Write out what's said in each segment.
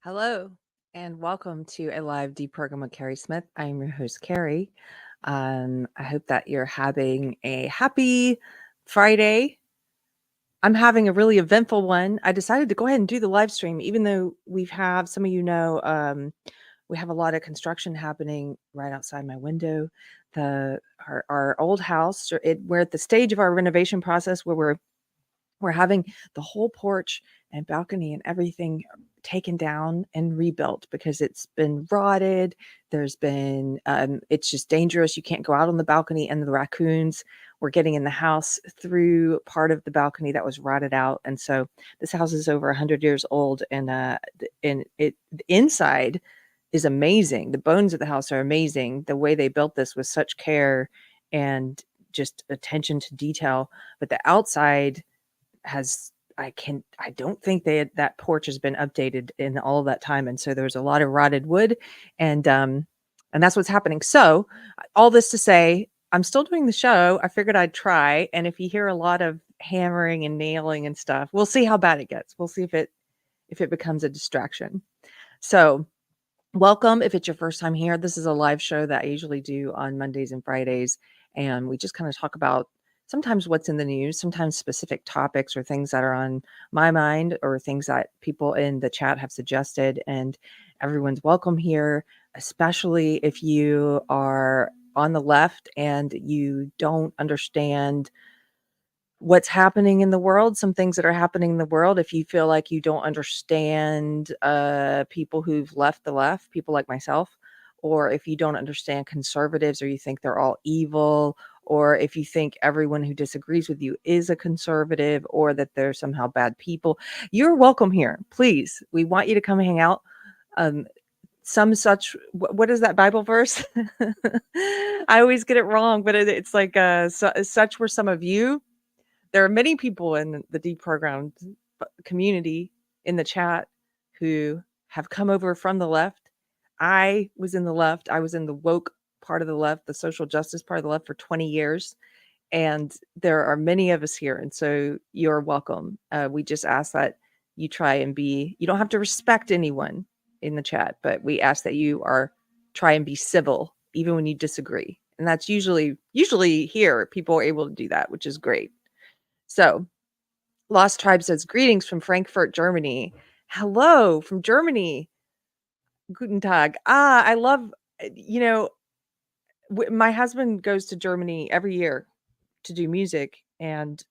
Hello, and welcome to a live Deprogrammed with Keri Smith. I'm your host, Keri. I hope that you're having a happy Friday. I'm having a really eventful one. I decided to go ahead and do the live stream, even though we have, some of you know, we have a lot of construction happening right outside my window. Our old house, we're at the stage of our renovation process where we're having the whole porch and balcony and everything taken down and rebuilt because it's been rotted. There's been, it's just dangerous. You can't go out on the balcony, and the raccoons were getting in the house through part of the balcony that was rotted out. And so this house is over 100 years old, and the inside is amazing. The bones of the house are amazing. The way they built this with such care and just attention to detail, but the outside has I don't think that porch has been updated in all of that time, and so there's a lot of rotted wood, and that's what's happening. So all this to say, I'm still doing the show. I figured I'd try, and if you hear a lot of hammering and nailing and stuff, we'll see how bad it gets. We'll see if it becomes a distraction. So welcome. If it's your first time here, this is a live show that I usually do on Mondays and Fridays, and we just kind of talk about sometimes what's in the news, sometimes specific topics or things that are on my mind or things that people in the chat have suggested. And everyone's welcome here, especially if you are on the left and you don't understand what's happening in the world, some things that are happening in the world. If you feel like you don't understand people who've left the left, people like myself, or if you don't understand conservatives, or you think they're all evil, or if you think everyone who disagrees with you is a conservative, or that they're somehow bad people, you're welcome here. Please, we want you to come hang out. What is that Bible verse? I always get it wrong, but it's like such were some of you. There are many people in the Deprogrammed community in the chat who have come over from the left. I was in the left. I was in the woke part of the left, the social justice part of the left for 20 years. And there are many of us here. And so you're welcome. We just ask that you you don't have to respect anyone in the chat, but we ask that try and be civil, even when you disagree. And that's usually here, people are able to do that, which is great. So Lost Tribe says, greetings from Frankfurt, Germany. Hello from Germany. Guten Tag. I love, my husband goes to Germany every year to do music. And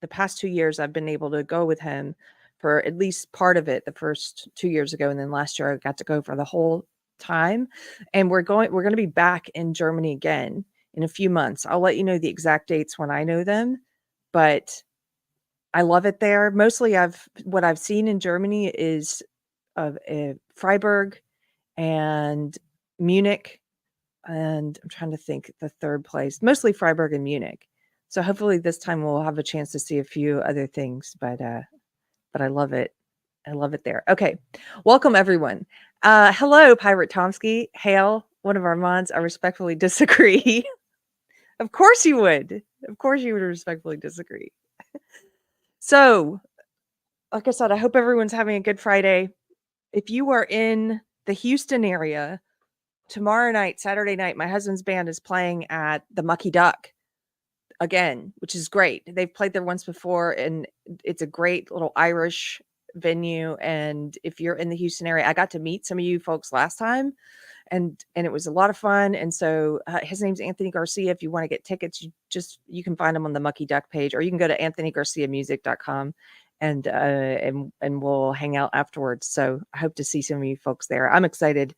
the past 2 years, I've been able to go with him for at least part of it the first 2 years ago. And then last year, I got to go for the whole time. And we're going to be back in Germany again in a few months. I'll let you know the exact dates when I know them. But I love it there. Mostly what I've seen in Germany is Freiburg and Munich, and I'm trying to think the third place, mostly Freiburg and Munich. So hopefully this time we'll have a chance to see a few other things, but I love it. I love it there. Okay. Welcome everyone. Hello, Pirate Tomsky. Hail, one of our mods. I respectfully disagree. Of course you would. Of course you would respectfully disagree. So, like I said, I hope everyone's having a good Friday. If you are in the Houston area, tomorrow night, Saturday night, my husband's band is playing at the Mucky Duck again, which is great. They've played there once before, and it's a great little Irish venue. And if you're in the Houston area, I got to meet some of you folks last time, and it was a lot of fun. And so his name's Anthony Garcia. If you want to get tickets, you can find him on the Mucky Duck page, or you can go to anthonygarciamusic.com and we'll hang out afterwards. So I hope to see some of you folks there. I'm excited.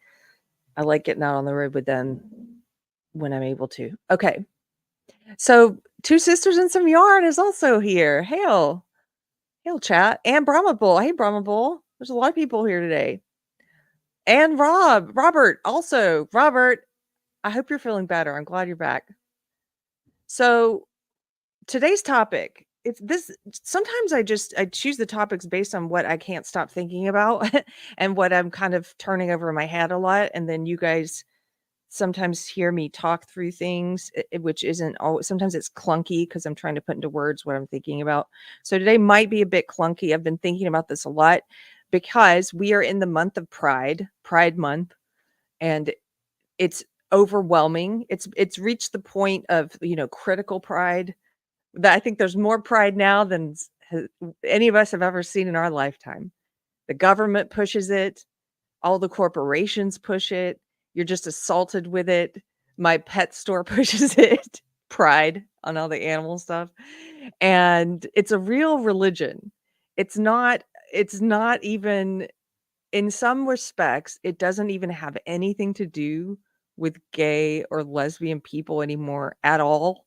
I like getting out on the road with them when I'm able to. Okay. So Two Sisters and Some Yarn is also here. Hail chat. And Brahma Bull. Hey, Brahma Bull. There's a lot of people here today. And Robert also. Robert, I hope you're feeling better. I'm glad you're back. So today's topic, sometimes I choose the topics based on what I can't stop thinking about and what I'm kind of turning over in my head a lot. And then you guys sometimes hear me talk through things, which isn't always, sometimes it's clunky because I'm trying to put into words what I'm thinking about. So today might be a bit clunky. I've been thinking about this a lot, because we are in the month of Pride Month, and it's overwhelming. It's reached the point of, critical pride, that I think there's more pride now than any of us have ever seen in our lifetime. The government pushes it, all the corporations push it. You're just assaulted with it. My pet store pushes it. Pride on all the animal stuff. And it's a real religion. It's not it's not even, in some respects, it doesn't even have anything to do with gay or lesbian people anymore at all.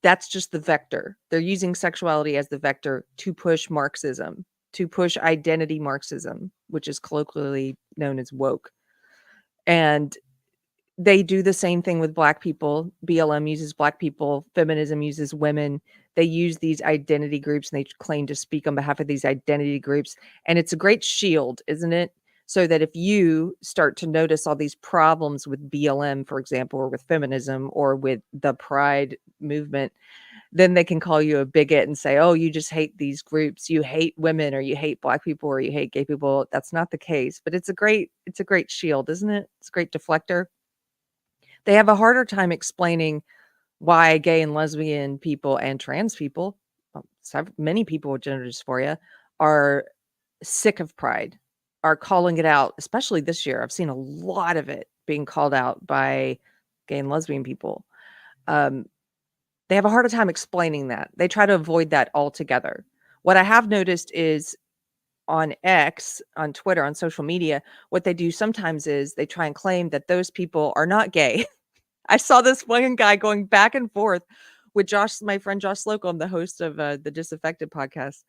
That's just the vector. They're using sexuality as the vector to push Marxism, to push identity Marxism, which is colloquially known as woke. And they do the same thing with Black people. BLM uses Black people, feminism uses women. They use these identity groups and they claim to speak on behalf of these identity groups. And it's a great shield, isn't it? So that if you start to notice all these problems with BLM, for example, or with feminism or with the Pride movement, then they can call you a bigot and say, oh, you just hate these groups. You hate women, or you hate Black people, or you hate gay people. That's not the case. But it's a great shield, isn't it? It's a great deflector. They have a harder time explaining why gay and lesbian people and trans people, many people with gender dysphoria, are sick of pride, are calling it out, especially this year. I've seen a lot of it being called out by gay and lesbian people. They have a harder time explaining that. They try to avoid that altogether. What I have noticed is on X, on Twitter, on social media, what they do sometimes is they try and claim that those people are not gay. I saw this one guy going back and forth with my friend Josh Slocum, the host of the Disaffected podcast.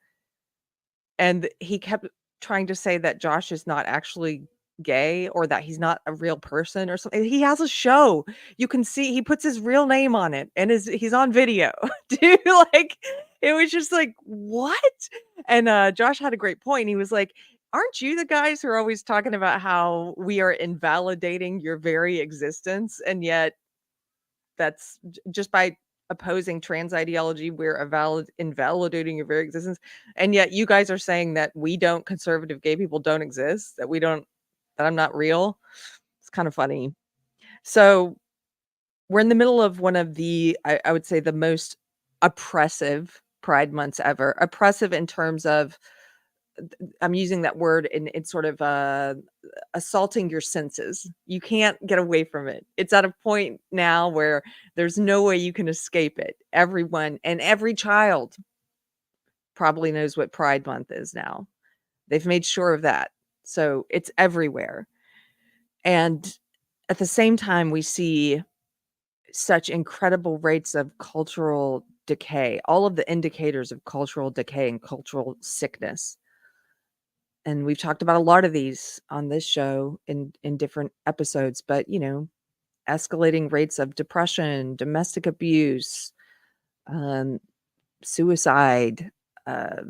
And he kept trying to say that Josh is not actually gay, or that he's not a real person or something. He has a show. You can see he puts his real name on it and he's on video. Dude, like, it was just like, what? And Josh had a great point. He was like, aren't you the guys who are always talking about how we are invalidating your very existence? And yet that's just by opposing trans ideology, we're invalidating your very existence. And yet you guys are saying that conservative gay people don't exist, that I'm not real. It's kind of funny. So we're in the middle of one of the, I would say, the most oppressive Pride months ever. Oppressive in terms of, I'm using that word in sort of assaulting your senses. You can't get away from it. It's at a point now where there's no way you can escape it. Everyone and every child probably knows what Pride Month is now. They've made sure of that. So it's everywhere. And at the same time, we see such incredible rates of cultural decay, all of the indicators of cultural decay and cultural sickness. And we've talked about a lot of these on this show in different episodes, but escalating rates of depression, domestic abuse, suicide, uh,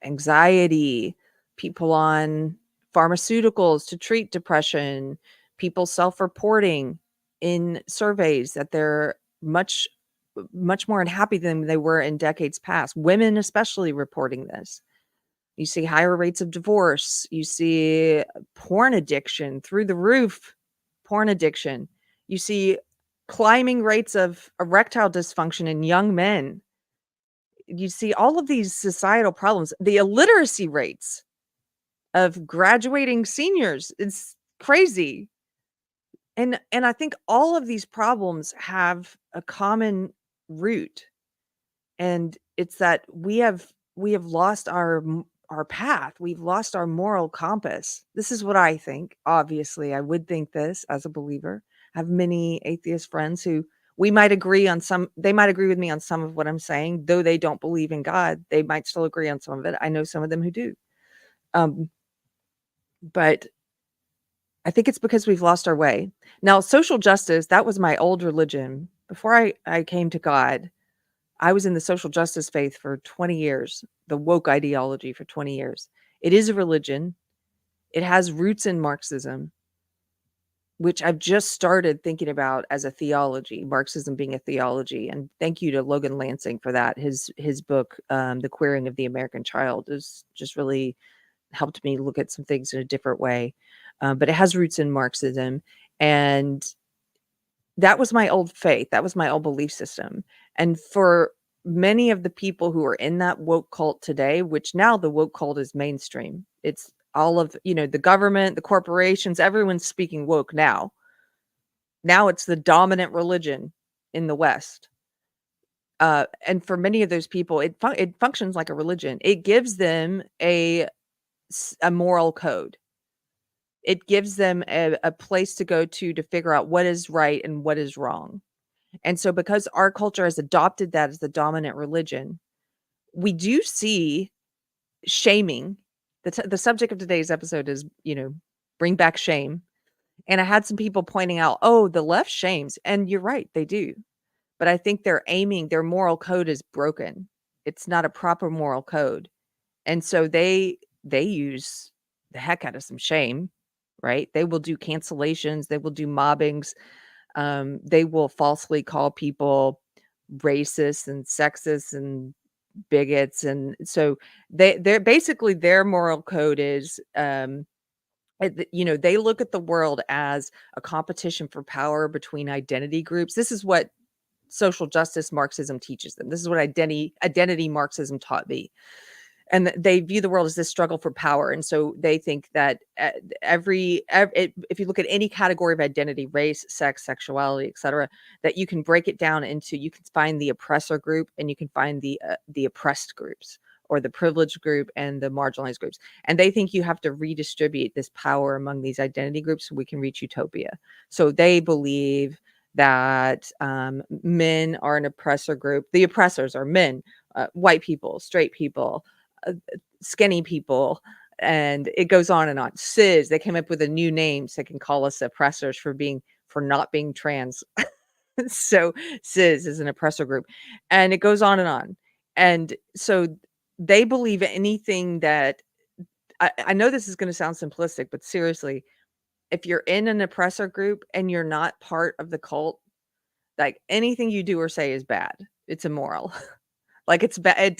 anxiety, people on pharmaceuticals to treat depression, people self-reporting in surveys that they're much more unhappy than they were in decades past. Women especially reporting this. You see higher rates of divorce. You see porn addiction through the roof. Porn addiction. You see climbing rates of erectile dysfunction in young men. You see all of these societal problems. The illiteracy rates of graduating seniors, it's crazy. And I think all of these problems have a common root. And it's that we have lost our path. We've lost our moral compass. This is what I think. Obviously, I would think this as a believer. I have many atheist friends who they might agree with me on some of what I'm saying, though they don't believe in God. They might still agree on some of it. I know some of them who do. But I think it's because we've lost our way. Now, social justice, that was my old religion. Before I came to God, I was in the social justice faith for 20 years, the woke ideology for 20 years. It is a religion. It has roots in Marxism, which I've just started thinking about as a theology, Marxism being a theology. And thank you to Logan Lansing for that. His book, The Queering of the American Child, is just really helped me look at some things in a different way. But it has roots in Marxism, and that was my old faith. That was my old belief system. And for many of the people who are in that woke cult today, which now the woke cult is mainstream. It's all of, the government, the corporations, everyone's speaking woke now. Now it's the dominant religion in the West. And for many of those people, it functions like a religion. It gives them a moral code. It gives them a place to go to figure out what is right and what is wrong. And so because our culture has adopted that as the dominant religion, we do see shaming. The subject of today's episode is, bring back shame. And I had some people pointing out, oh, the left shames. And you're right, they do. But I think their moral code is broken. It's not a proper moral code. And so they use the heck out of some shame, right? They will do cancellations, they will do mobbings, they will falsely call people racist and sexist and bigots. And so they're basically, their moral code is, they look at the world as a competition for power between identity groups. This is what social justice Marxism teaches them. This is what identity Marxism taught me. And they view the world as this struggle for power. And so they think that if you look at any category of identity, race, sex, sexuality, etc., that you can break it down into, you can find the oppressor group and you can find the oppressed groups, or the privileged group and the marginalized groups. And they think you have to redistribute this power among these identity groups so we can reach utopia. So they believe that men are an oppressor group. The oppressors are men, white people, straight people, skinny people, and it goes on and on. Cis, they came up with a new name so they can call us oppressors for not being trans. So cis is an oppressor group, and it goes on and on. And so they believe anything that I know this is going to sound simplistic, but seriously, if you're in an oppressor group and you're not part of the cult, like anything you do or say is bad. It's immoral. Like it's bad.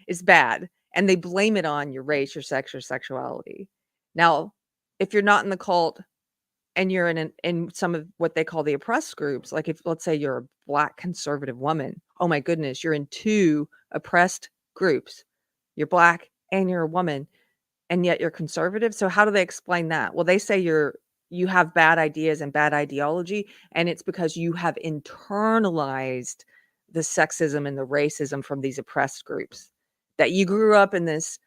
It's bad. And they blame it on your race, your sex, your sexuality. Now, if you're not in the cult and you're in some of what they call the oppressed groups, like if, let's say, you're a Black conservative woman, oh my goodness, you're in two oppressed groups. You're Black and you're a woman, and yet you're conservative. So how do they explain that? Well, they say you have bad ideas and bad ideology, and it's because you have internalized the sexism and the racism from these oppressed groups. That you grew up in this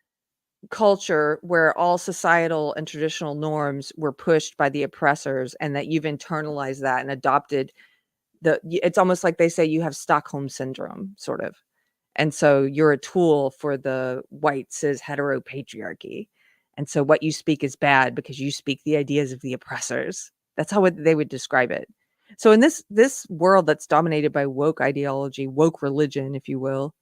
culture where all societal and traditional norms were pushed by the oppressors, and that you've internalized that and adopted it's almost like they say you have Stockholm syndrome, sort of. And so you're a tool for the white cis hetero patriarchy. And so what you speak is bad because you speak the ideas of the oppressors. That's how they would describe it. So in this world that's dominated by woke ideology, woke religion, if you will,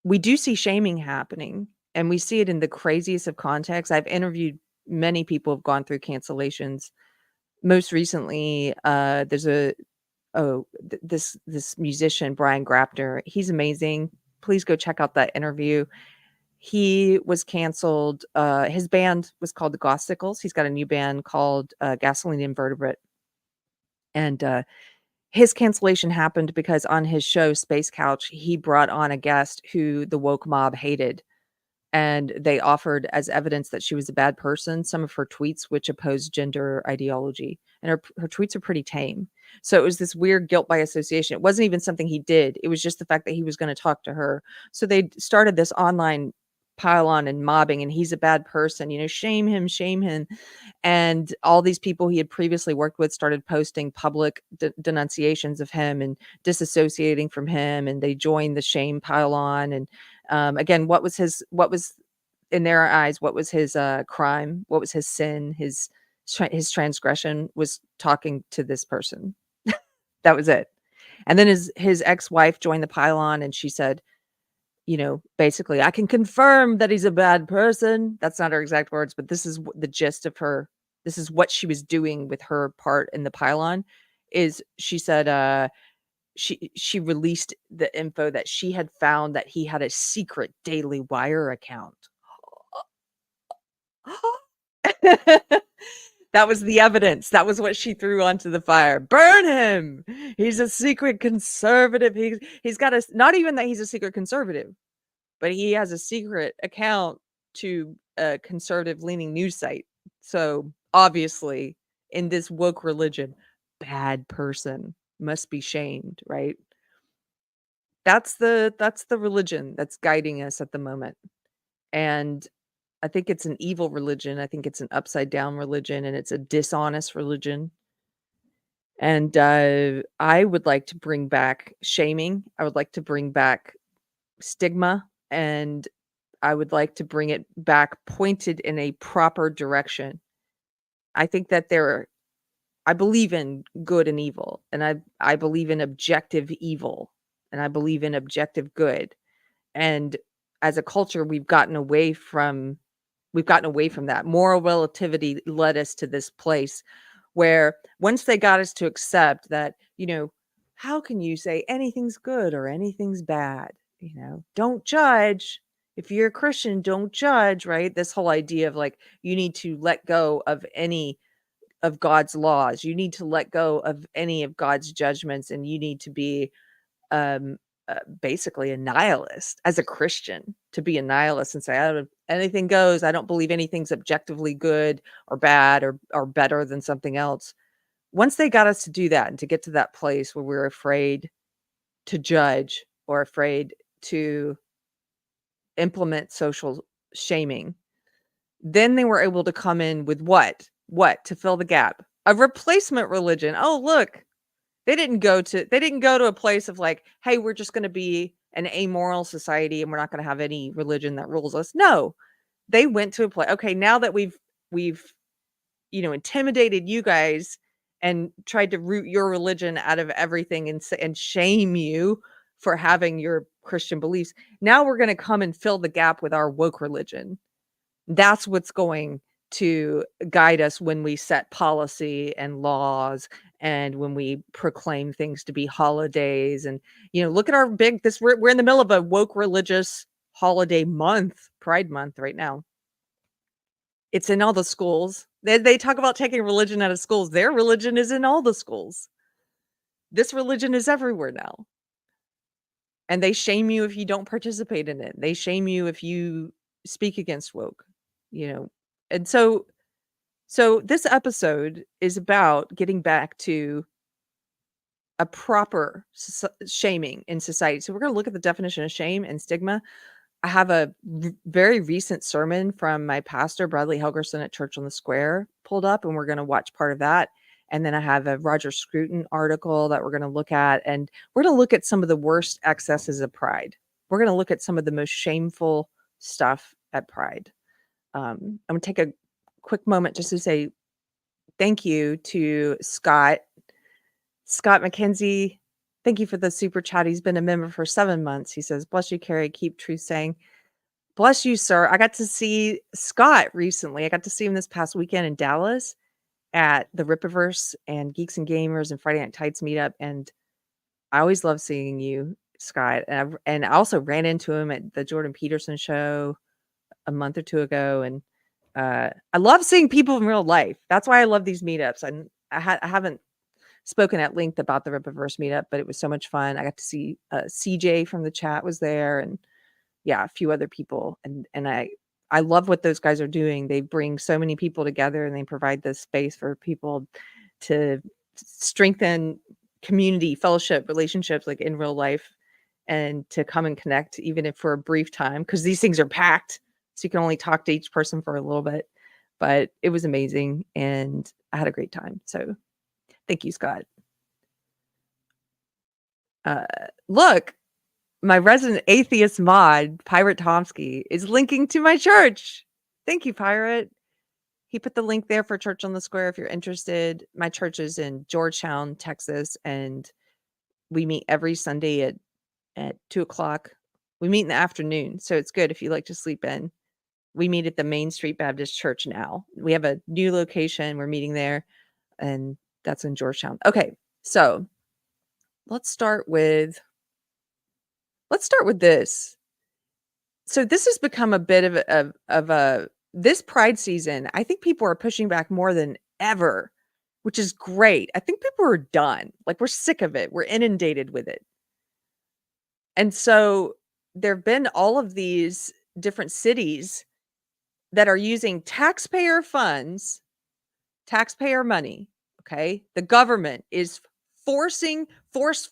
we do see shaming happening, and we see it in the craziest of contexts. I've interviewed many people who've gone through cancellations. Most recently, there's this musician, Brian Grapner. He's amazing. Please go check out that interview. He was canceled. His band was called the Gothsicles. He's got a new band called Gasoline Invertebrate. And his cancellation happened because on his show, Space Couch, he brought on a guest who the woke mob hated. And they offered as evidence that she was a bad person some of her tweets, which opposed gender ideology. And her tweets are pretty tame. So it was this weird guilt by association. It wasn't even something he did. It was just the fact that he was going to talk to her. So they started this online pile-on and mobbing, and he's a bad person, shame him, shame him. And all these people he had previously worked with started posting public denunciations of him and disassociating from him, and they joined the shame pile-on. And again, what was in their eyes, what was his crime? What was his sin? His transgression was talking to this person. That was it. And then his ex-wife joined the pile-on, and she said, basically, I can confirm that he's a bad person. That's not her exact words, but this is the gist of her. This is what she was doing with her part in the pile-on. Is she said she released the info that she had found that he had a secret Daily Wire account. That was the evidence. That was what she threw onto the fire. Burn him. He's a secret conservative. He's got a, not even that he's a secret conservative, but he has a secret account to a conservative leaning news site. So obviously, in this woke religion, bad person must be shamed, right? That's the religion that's guiding us at the moment. And I think it's an evil religion. I think it's an upside down religion, and it's a dishonest religion. And I would like to bring back shaming. I would like to bring back stigma, and I would like to bring it back pointed in a proper direction. I think that I believe in good and evil, and I believe in objective evil, and I believe in objective good. And as a culture, we've gotten away from that. Moral relativity led us to this place where once they got us to accept that, how can you say anything's good or anything's bad? Don't judge. If you're a Christian, don't judge, right? This whole idea of like, you need to let go of any of God's laws. You need to let go of any of God's judgments, and you need to be basically a nihilist as a Christian, to be a nihilist and say, I don't, anything goes. I don't believe anything's objectively good or bad or better than something else. Once they got us to do that and to get to that place where we're afraid to judge or afraid to implement social shaming, then they were able to come in with what to fill the gap? A replacement religion. Oh, look, they didn't go to a place of like, hey, we're just going to be an amoral society and we're not going to have any religion that rules us. No, they went to a place. Okay, now that we've intimidated you guys and tried to root your religion out of everything and shame you for having your Christian beliefs, now we're going to come and fill the gap with our woke religion. That's what's going to guide us when we set policy and laws, and when we proclaim things to be holidays. And look at our big this we're in the middle of a woke religious holiday month, Pride Month right now. It's in all the schools. They talk about taking religion out of schools. Their religion is in all the schools. This religion is everywhere now. And they shame you if you don't participate in it. They shame you if you speak against woke, you know. And so this episode is about getting back to a proper shaming in society. So we're going to look at the definition of shame and stigma. I have a very recent sermon from my pastor, Bradley Helgerson at Church on the Square, pulled up, and we're going to watch part of that. And then I have a Roger Scruton article that we're going to look at. And we're going to look at some of the worst excesses of pride. We're going to look at some of the most shameful stuff at Pride. I'm going to take a quick moment just to say thank you to Scott McKenzie. Thank you for the super chat. He's been a member for 7 months. He says, bless you, Keri. Keep truth saying. Bless you, sir. I got to see Scott recently. I got to see him this past weekend in Dallas at the Rippaverse and Geeks and Gamers and Friday Night Tights meetup. And I always love seeing you, Scott. And I also ran into him at the Jordan Peterson show a month or two ago. And I love seeing people in real life. That's why I love these meetups. I haven't spoken at length about the Rippaverse meetup, but it was so much fun. I got to see CJ from the chat was there, and yeah, a few other people. And I love what those guys are doing. They bring so many people together, and they provide this space for people to strengthen community, fellowship, relationships like in real life, and to come and connect, even if for a brief time, because these things are packed. So you can only talk to each person for a little bit. But it was amazing, and I had a great time. So thank you, Scott. Look, my resident atheist mod, Pirate Tomsky, is linking to my church. Thank you, Pirate. He put the link there for Church on the Square if you're interested. My church is in Georgetown, Texas, and we meet every Sunday at 2:00. We meet in the afternoon, so it's good if you like to sleep in. We meet at the Main Street Baptist Church now. We have a new location. We're meeting there, and that's in Georgetown. Okay, so let's start with this. So this has become a bit of a this Pride season, I think people are pushing back more than ever, which is great. I think people are done. Like, we're sick of it. We're inundated with it. And so there've been all of these different cities that are using taxpayer funds, taxpayer money, okay? The government is force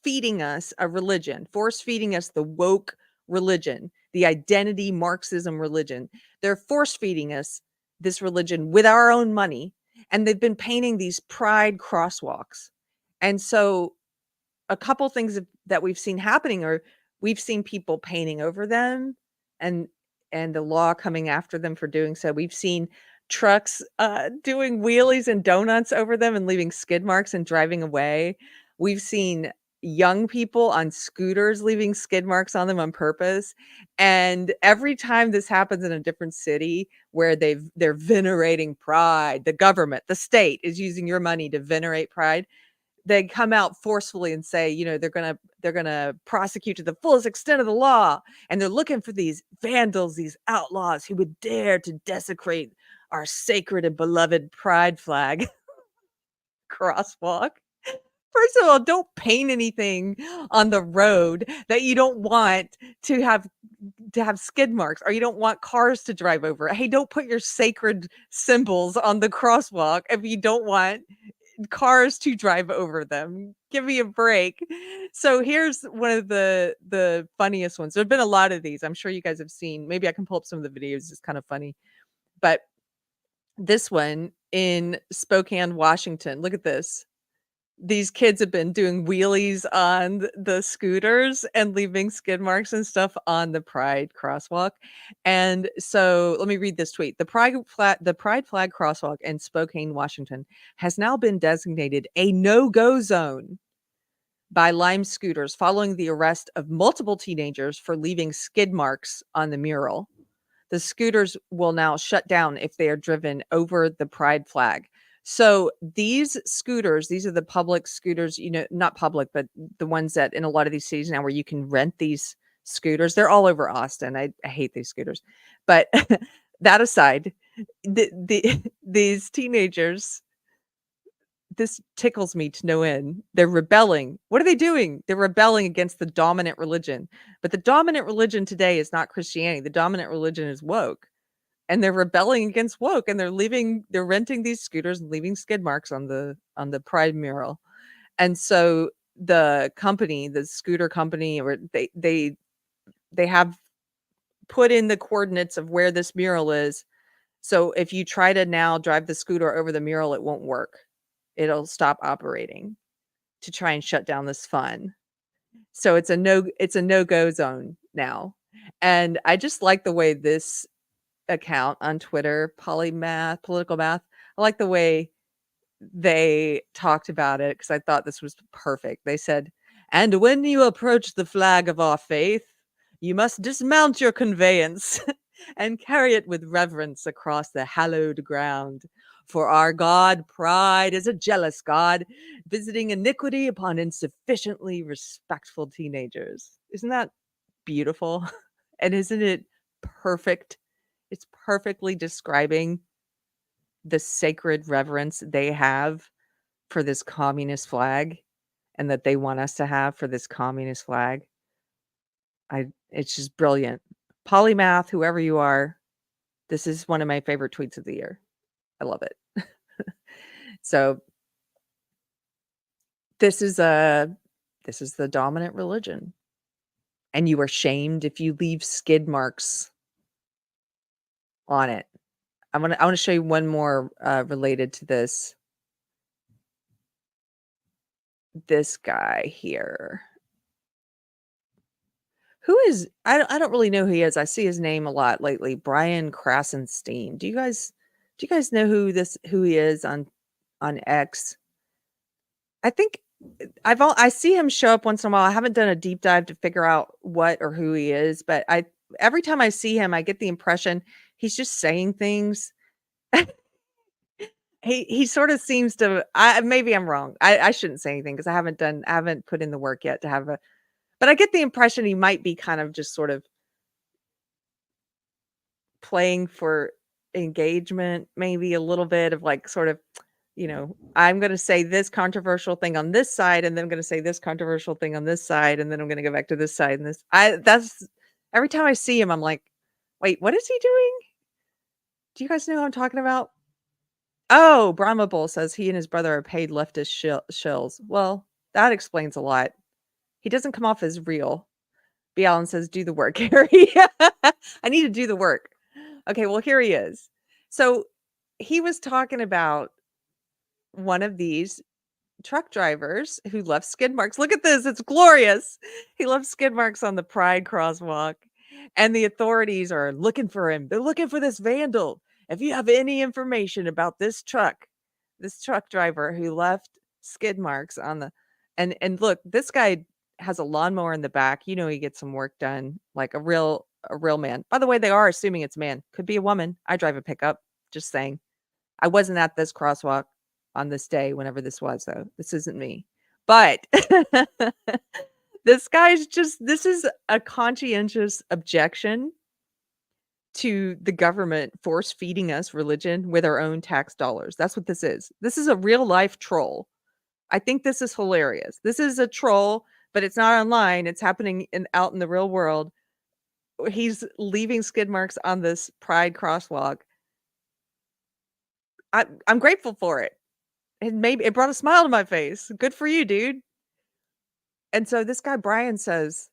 feeding us a religion, force feeding us the woke religion, the identity Marxism religion. They're force feeding us this religion with our own money, and they've been painting these pride crosswalks. And so a couple things that we've seen happening are we've seen people painting over them and the law coming after them for doing so. We've seen trucks doing wheelies and donuts over them and leaving skid marks and driving away. We've seen young people on scooters leaving skid marks on them on purpose. And every time this happens in a different city where they're venerating pride, the government, the state is using your money to venerate pride, they come out forcefully and say, they're gonna prosecute to the fullest extent of the law, and they're looking for these vandals, these outlaws who would dare to desecrate our sacred and beloved pride flag crosswalk. First of all, don't paint anything on the road that you don't want to have skid marks, or you don't want cars to drive over. Hey, don't put your sacred symbols on the crosswalk if you don't want cars to drive over them. Give me a break. So here's one of the funniest ones. There've been a lot of these. I'm sure you guys have seen. Maybe I can pull up some of the videos. It's kind of funny. But this one in Spokane, Washington. Look at this. These kids have been doing wheelies on the scooters and leaving skid marks and stuff on the Pride crosswalk. And so let me read this tweet. The Pride flag crosswalk in Spokane, Washington has now been designated a no-go zone by Lime scooters following the arrest of multiple teenagers for leaving skid marks on the mural. The scooters will now shut down if they are driven over the Pride flag. So these scooters, these are the public scooters, not public, but the ones that in a lot of these cities now where you can rent these scooters. They're all over Austin. I hate these scooters. But that aside, these teenagers, this tickles me to no end. They're rebelling. What are they doing? They're rebelling against the dominant religion. But the dominant religion today is not Christianity. The dominant religion is woke. And they're rebelling against woke, and they're renting these scooters and leaving skid marks on the Pride mural. And so the company, the scooter company, or they have put in the coordinates of where this mural is. So if you try to now drive the scooter over the mural, it won't work. It'll stop operating to try and shut down this fun. So it's a no-go zone now. And I just like the way this account on Twitter, Polymath, Political Math, I like the way they talked about it because I thought this was perfect. They said, "And when you approach the flag of our faith, you must dismount your conveyance and carry it with reverence across the hallowed ground. For our God, pride, is a jealous God, visiting iniquity upon insufficiently respectful teenagers." Isn't that beautiful? And isn't it perfect? It's perfectly describing the sacred reverence they have for this communist flag and that they want us to have for this communist flag. It's just brilliant. Polymath, whoever you are, this is one of my favorite tweets of the year. I love it. So this is the dominant religion. And you are shamed if you leave skid marks on it. I want to show you one more related to this. This guy here. Who is I don't really know who he is. I see his name a lot lately. Brian Krasenstein. Do you guys know who he is on X? I think I see him show up once in a while. I haven't done a deep dive to figure out what or who he is, but every time I see him, I get the impression he's just saying things. He sort of seems to maybe I'm wrong. I shouldn't say anything because I haven't put in the work yet to have a, but I get the impression he might be kind of just sort of playing for engagement, maybe a little bit of like sort of, I'm going to say this controversial thing on this side, and then I'm going to say this controversial thing on this side, and then I'm going to go back to this side. And that's every time I see him, I'm like, wait, what is he doing? Do you guys know what I'm talking about? Oh, Brahma Bull says he and his brother are paid leftist shills. Well, that explains a lot. He doesn't come off as real. B. Allen says, do the work, Harry. I need to do the work. Okay, well, here he is. So he was talking about one of these truck drivers who left skid marks. Look at this. It's glorious. He left skid marks on the Pride crosswalk, and the authorities are looking for him. They're looking for this vandal. If you have any information about this truck driver who left skid marks on the, and look, this guy has a lawnmower in the back. He gets some work done like a real man. By the way, they are assuming it's a man. Could be a woman. I drive a pickup. Just saying. I wasn't at this crosswalk on this day, whenever this was, though. This isn't me. But this is a conscientious objection to the government force feeding us religion with our own tax dollars. That's what this is. This is a real life troll. I think this is hilarious. This is a troll, but it's not online. It's happening out in the real world. He's leaving skid marks on this Pride crosswalk. I'm grateful for it. And maybe it brought a smile to my face. Good for you, dude. And so this guy, Brian, says,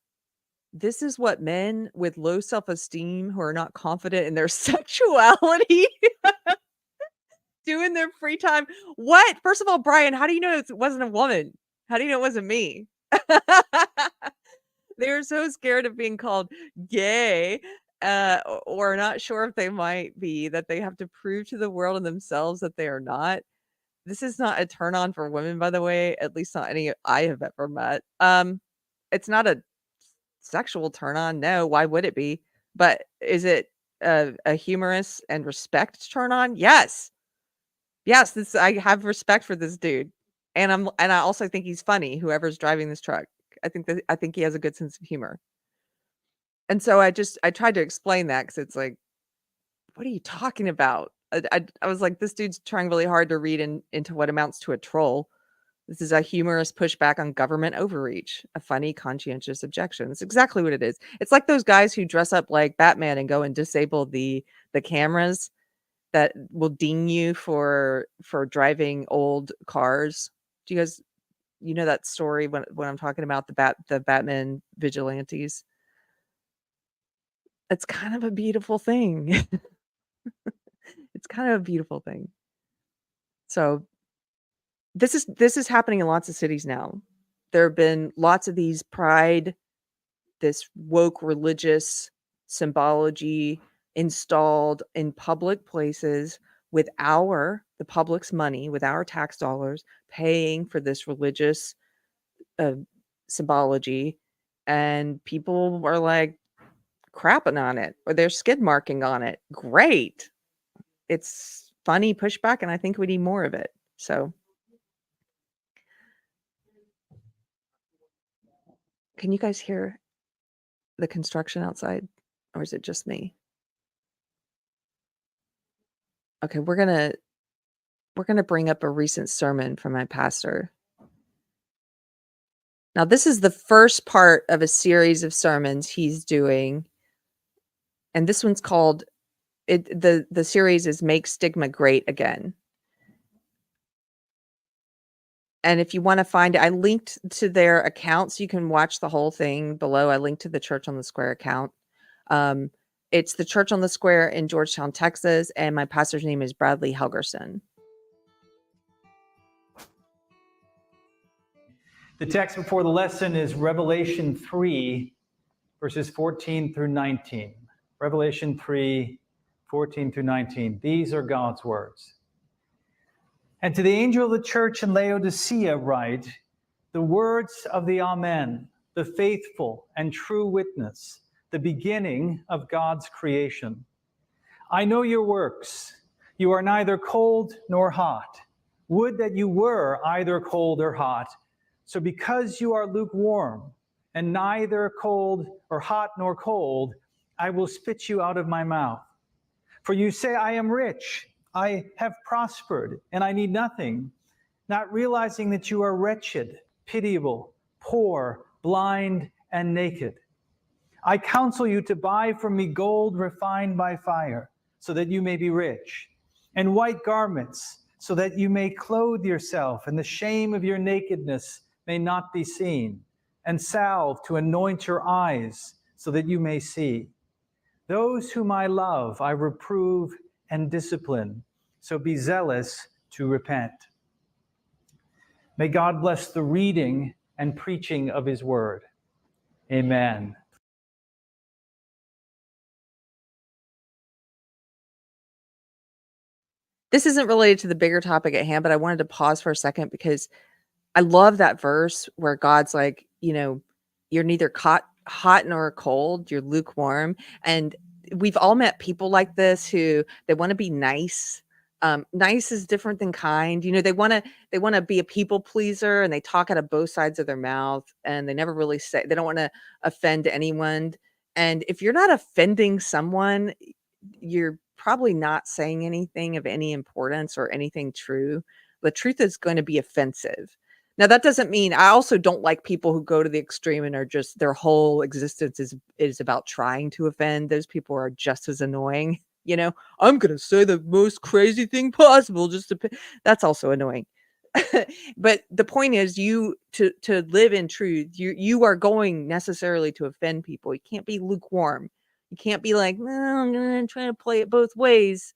this is what men with low self-esteem who are not confident in their sexuality do in their free time. What? First of all, Brian, how do you know it wasn't a woman? How do you know it wasn't me? They're so scared of being called gay, or not sure if they might be, that they have to prove to the world and themselves that they are not. This is not a turn on for women, by the way, at least not any I have ever met. It's not a sexual turn on. No, why would it be? But is it a humorous and respect turn on? Yes. Yes, I have respect for this dude. And I also think he's funny, whoever's driving this truck. I think he has a good sense of humor. And so I tried to explain that, because it's like, what are you talking about? I was like, this dude's trying really hard to read into what amounts to a troll. This is a humorous pushback on government overreach, a funny, conscientious objection. It's exactly what it is. It's like those guys who dress up like Batman and go and disable the cameras that will ding you for driving old cars. Do you guys, that story when I'm talking about the Batman vigilantes? It's kind of a beautiful thing. It's kind of a beautiful thing. So this is happening in lots of cities now. There have been lots of these pride, this woke religious symbology installed in public places with the public's money, with our tax dollars, paying for this religious symbology, and people are like crapping on it, or they're skid marking on it. Great. It's funny pushback, and I think we need more of it. So can you guys hear the construction outside, or is it just me? Okay, we're gonna bring up a recent sermon from my pastor. Now, this is the first part of a series of sermons he's doing, and this one's called the series is Make Stigma Great Again. And if you want to find it, I linked to their account, so you can watch the whole thing below. I linked to the Church on the Square account. It's the Church on the Square in Georgetown, Texas, and my pastor's name is Bradley Helgerson. The text before the lesson is Revelation 3, verses 14 through 19. Revelation 3, 14 through 19. These are God's words. And to the angel of the church in Laodicea write, the words of the Amen, the faithful and true witness, the beginning of God's creation. I know your works. You are neither cold nor hot. Would that you were either cold or hot. So because you are lukewarm and neither cold or hot nor cold, I will spit you out of my mouth. For you say, I am rich, I have prospered, and I need nothing, not realizing that you are wretched, pitiable, poor, blind, and naked. I counsel you to buy from me gold refined by fire, so that you may be rich, and white garments, so that you may clothe yourself, and the shame of your nakedness may not be seen, and salve to anoint your eyes, so that you may see. Those whom I love, I reprove and discipline, so be zealous to repent. May God bless the reading and preaching of his word. Amen. This isn't related to the bigger topic at hand, but I wanted to pause for a second because I love that verse where God's like, you're neither hot nor cold, you're lukewarm. And we've all met people like this who they want to be nice. Nice is different than kind. They want to be a people pleaser, and they talk out of both sides of their mouth, and they never really say, they don't want to offend anyone. And if you're not offending someone, you're probably not saying anything of any importance or anything true. The truth is going to be offensive. Now, that doesn't mean I also don't like people who go to the extreme and are just their whole existence is about trying to offend. Those people are just as annoying. I'm going to say the most crazy thing possible that's also annoying. But the point is, to live in truth, you are going necessarily to offend people. You can't be lukewarm. You can't be like, no, I'm going to try to play it both ways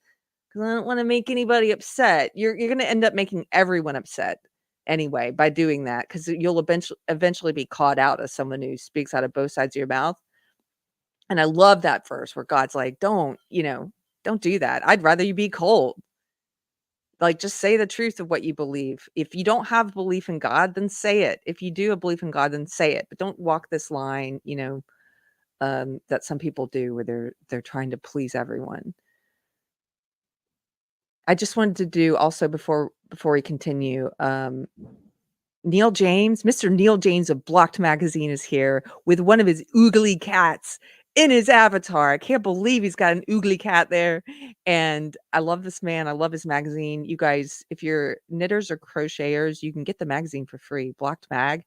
because I don't want to make anybody upset. You're going to end up making everyone upset anyway by doing that, because you'll eventually be caught out as someone who speaks out of both sides of your mouth. And I love that verse where God's like, don't do that. I'd rather you be cold. Like, just say the truth of what you believe. If you don't have belief in God, then say it. If you do have belief in God, then say it. But don't walk this line, that some people do where they're trying to please everyone. I just wanted to do also before we continue, Neil James, Mr. Neil James of Blocked Magazine is here with one of his oogly cats in his avatar. I can't believe he's got an oogly cat there. And I love this man. I love his magazine. You guys, if you're knitters or crocheters, you can get the magazine for free. Blocked Mag.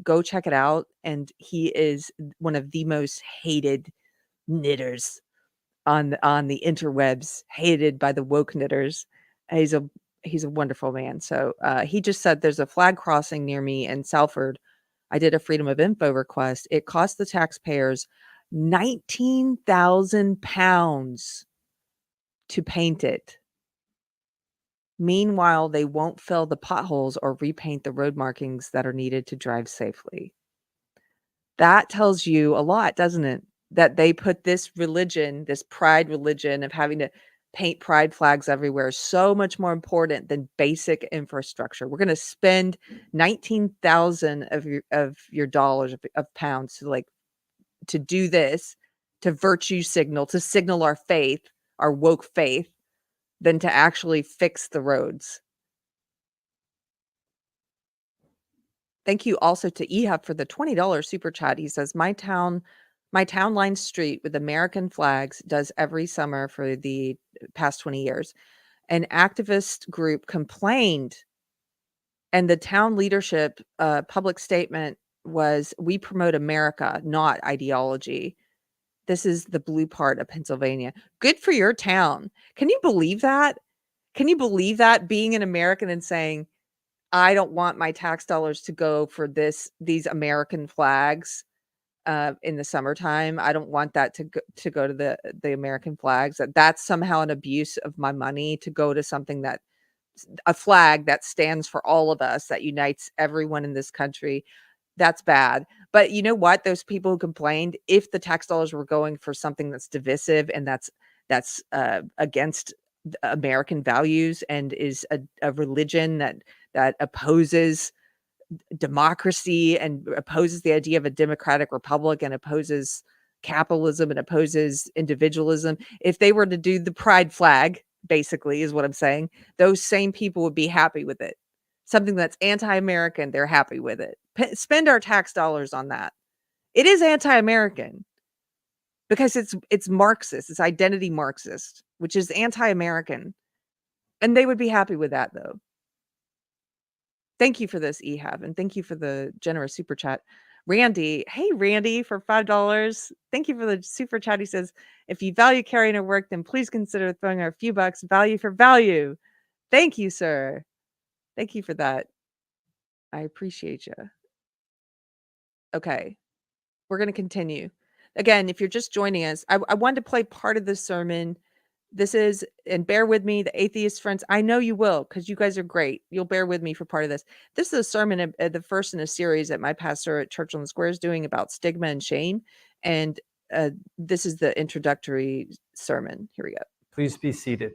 Go check it out. And he is one of the most hated knitters on the interwebs, hated by the woke knitters. He's a wonderful man. So he just said there's a flag crossing near me in Salford. I did a Freedom of Info request. It cost the taxpayers £19,000 to paint it. Meanwhile, they won't fill the potholes or repaint the road markings that are needed to drive safely. That tells you a lot, doesn't it? That they put this religion, this pride religion of having to paint pride flags everywhere is so much more important than basic infrastructure. We're going to spend 19,000 of your dollars of pounds to do this, to virtue signal, to signal our faith, our woke faith, than to actually fix the roads. Thank you also to Ehab for the $20 super chat. He says, my town line street with American flags does every summer for the past 20 years. An activist group complained, and the town leadership public statement was, we promote America, not ideology. This is the blue part of Pennsylvania. Good for your town. Can you believe that? Can you believe that, being an American and saying, I don't want my tax dollars to go for these American flags in the summertime. I don't want that to go to the American flags. That's somehow an abuse of my money to go to something a flag that stands for all of us, that unites everyone in this country. That's bad. But you know what? Those people who complained, if the tax dollars were going for something that's divisive and that's against American values and is a religion that opposes democracy and opposes the idea of a democratic republic and opposes capitalism and opposes individualism, if they were to do the pride flag, basically is what I'm saying, those same people would be happy with it. Something that's anti-American, they're happy with it. Spend our tax dollars on that. It is anti-American. because it's Marxist, it's identity Marxist, which is anti-American. And they would be happy with that, though. Thank you for this, Ehab, and thank you for the generous super chat. Randy, hey Randy, for $5. Thank you for the super chat. He says, if you value Keri and her work, then please consider throwing her a few bucks. Value for value. Thank you, sir. Thank you for that. I appreciate you. Okay, we're going to continue. Again, if you're just joining us, I wanted to play part of this sermon. This is, and bear with me, the atheist friends. I know you will, because you guys are great. You'll bear with me for part of this. This is a sermon, the first in a series that my pastor at Church on the Square is doing about stigma and shame. And this is the introductory sermon. Here we go. Please be seated.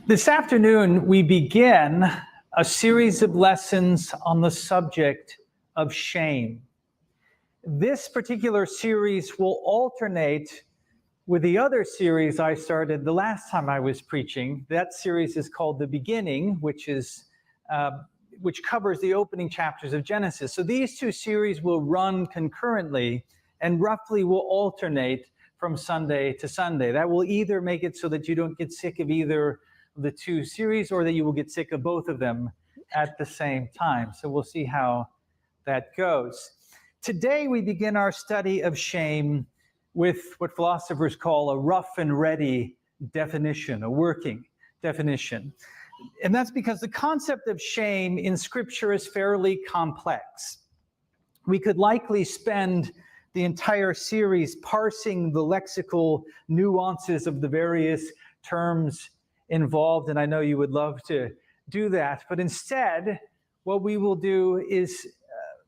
This afternoon, we begin a series of lessons on the subject of shame. This particular series will alternate with the other series I started the last time I was preaching. That series is called The Beginning, which covers the opening chapters of Genesis. So these two series will run concurrently and roughly will alternate from Sunday to Sunday. That will either make it so that you don't get sick of either of the two series, or that you will get sick of both of them at the same time. So we'll see how that goes. Today we begin our study of shame with what philosophers call a rough and ready definition, a working definition. And that's because the concept of shame in Scripture is fairly complex. We could likely spend the entire series parsing the lexical nuances of the various terms involved, and I know you would love to do that. But instead, what we will do is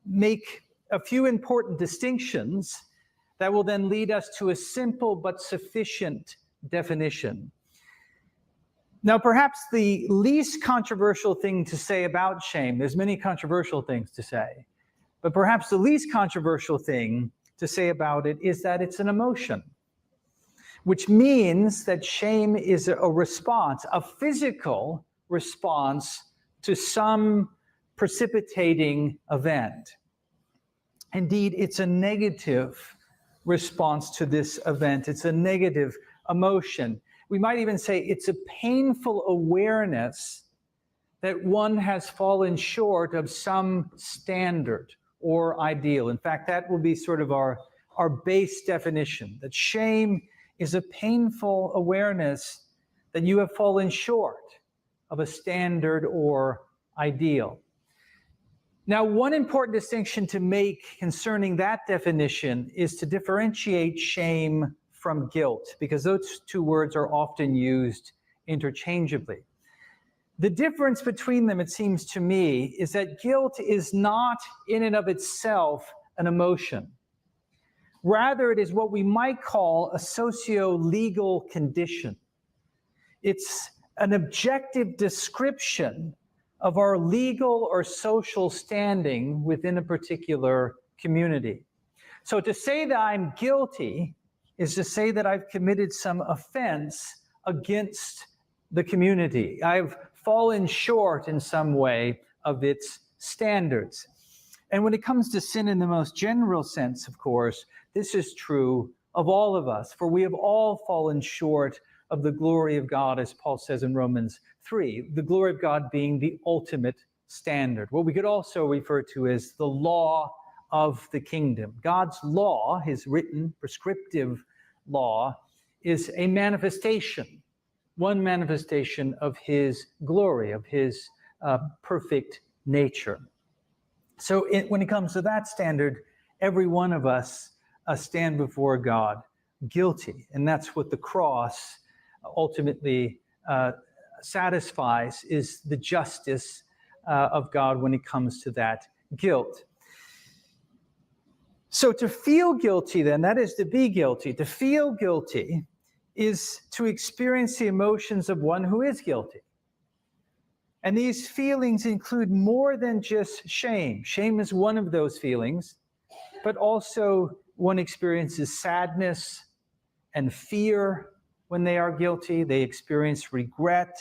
make a few important distinctions that will then lead us to a simple but sufficient definition. Now, perhaps the least controversial thing to say about shame, there's many controversial things to say, but perhaps the least controversial thing to say about it is that it's an emotion, which means that shame is a response, a physical response to some precipitating event. Indeed, it's a negative response to this event. It's a negative emotion. We might even say it's a painful awareness that one has fallen short of some standard or ideal. In fact, that will be sort of our base definition, that shame is a painful awareness that you have fallen short of a standard or ideal. Now, one important distinction to make concerning that definition is to differentiate shame from guilt, because those two words are often used interchangeably. The difference between them, it seems to me, is that guilt is not in and of itself an emotion. Rather, it is what we might call a socio-legal condition. It's an objective description of our legal or social standing within a particular community. So to say that I'm guilty is to say that I've committed some offense against the community. I've fallen short in some way of its standards. And when it comes to sin in the most general sense, of course, this is true of all of us, for we have all fallen short of the glory of God, as Paul says in Romans 3, the glory of God being the ultimate standard. What we could also refer to as the law of the kingdom. God's law, his written prescriptive law, is a manifestation, one manifestation of his glory, of his perfect nature. So when it comes to that standard, every one of us stand before God guilty. And that's what the cross ultimately satisfies, is the justice of God when it comes to that guilt. So to feel guilty then, that is to be guilty. To feel guilty is to experience the emotions of one who is guilty. And these feelings include more than just shame. Shame is one of those feelings, but also one experiences sadness and fear when they are guilty. They experience regret,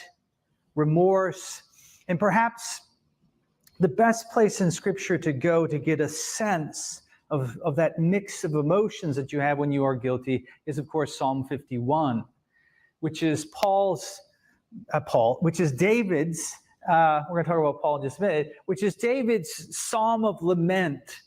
remorse, and perhaps the best place in Scripture to go to get a sense of that mix of emotions that you have when you are guilty is, of course, Psalm 51, which is which is David's, we're going to talk about Paul in just a minute, which is David's psalm of lament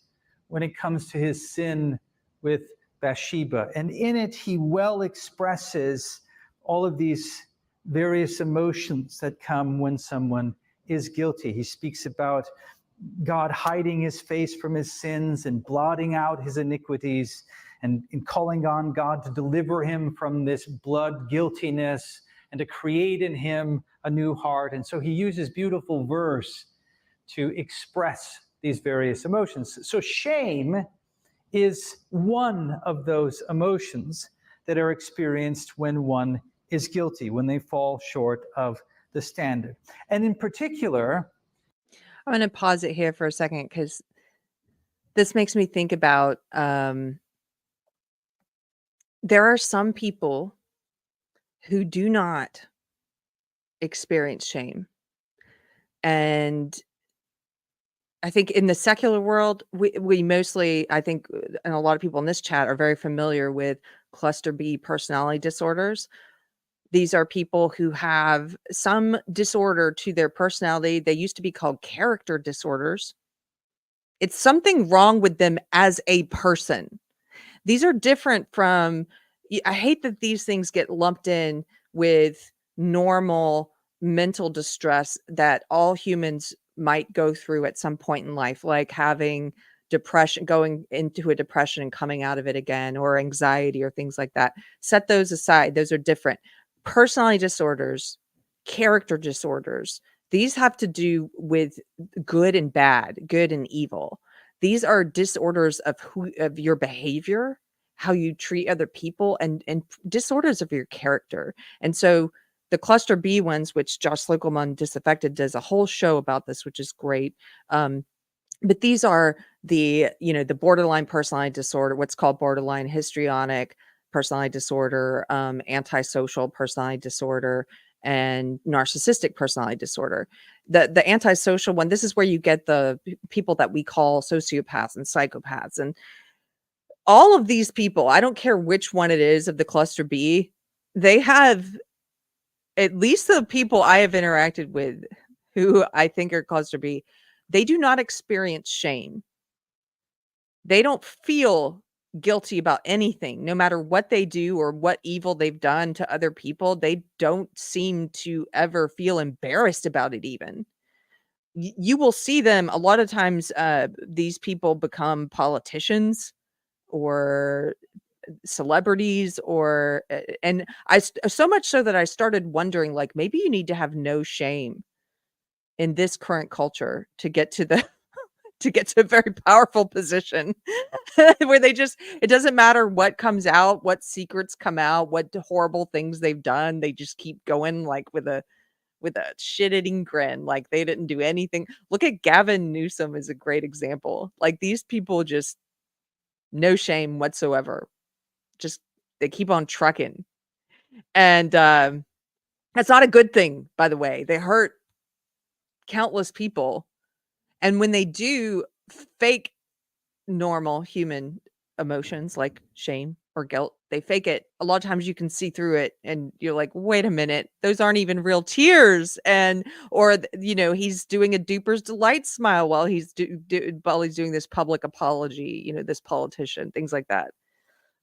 when it comes to his sin with Bathsheba. And in it, he well expresses all of these various emotions that come when someone is guilty. He speaks about God hiding his face from his sins and blotting out his iniquities, and calling on God to deliver him from this blood guiltiness and to create in him a new heart. And so he uses beautiful verse to express these various emotions. So shame is one of those emotions that are experienced when one is guilty, when they fall short of the standard. And in particular, I'm going to pause it here for a second because this makes me think about there are some people who do not experience shame. And I think in the secular world, we mostly, I think, and a lot of people in this chat are very familiar with cluster B personality disorders. These are people who have some disorder to their personality. They used to be called character disorders. It's something wrong with them as a person. These are different from, I hate that these things get lumped in with normal mental distress that all humans might go through at some point in life, like having depression, going into a depression and coming out of it again, or anxiety or things like that. Set those aside. Those are different. Personality disorders, character disorders, these have to do with good and bad, good and evil. These are disorders of your behavior, how you treat other people, and disorders of your character. And so the cluster B ones, which Josh Slocum Disaffected does a whole show about this, which is great. But these are the borderline personality disorder, what's called borderline histrionic personality disorder, antisocial personality disorder, and narcissistic personality disorder. The antisocial one, this is where you get the people that we call sociopaths and psychopaths. And all of these people, I don't care which one it is of the cluster B, they have, at least the people I have interacted with who I think are cluster B, they do not experience shame. They don't feel guilty about anything, no matter what they do or what evil they've done to other people. They don't seem to ever feel embarrassed about it even. You will see them a lot of times, these people become politicians or celebrities, or and so much so that I started wondering, like, maybe you need to have no shame in this current culture to get to the to get to a very powerful position where it doesn't matter what comes out, what secrets come out, what horrible things they've done. They just keep going, like, with a shit-eating grin, like they didn't do anything. Look at Gavin Newsom is a great example. Like, these people just no shame whatsoever. Just they keep on trucking. And that's not a good thing, by the way. They hurt countless people. And when they do fake normal human emotions like shame or guilt, they fake it. A lot of times you can see through it and you're like, wait a minute, those aren't even real tears. And, or, he's doing a duper's delight smile while he's doing this public apology, this politician, things like that.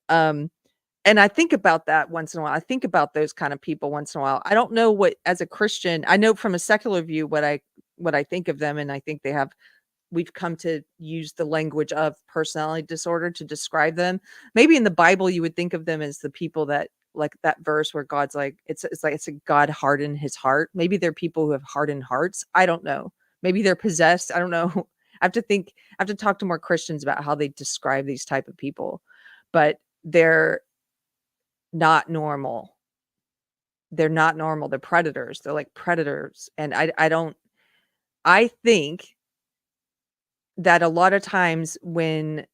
And I think about that once in a while. I think about those kind of people once in a while. I don't know what, as a Christian, I know from a secular view what I think of them, and I think we've come to use the language of personality disorder to describe them. Maybe in the Bible you would think of them as the people that, like that verse where God's like, it's a God hardened his heart. Maybe they're people who have hardened hearts. I don't know. Maybe they're possessed. I don't know. I have to talk to more Christians about how they describe these type of people, but they're not normal. They're not normal. They're predators. They're like predators. And I think that a lot of times when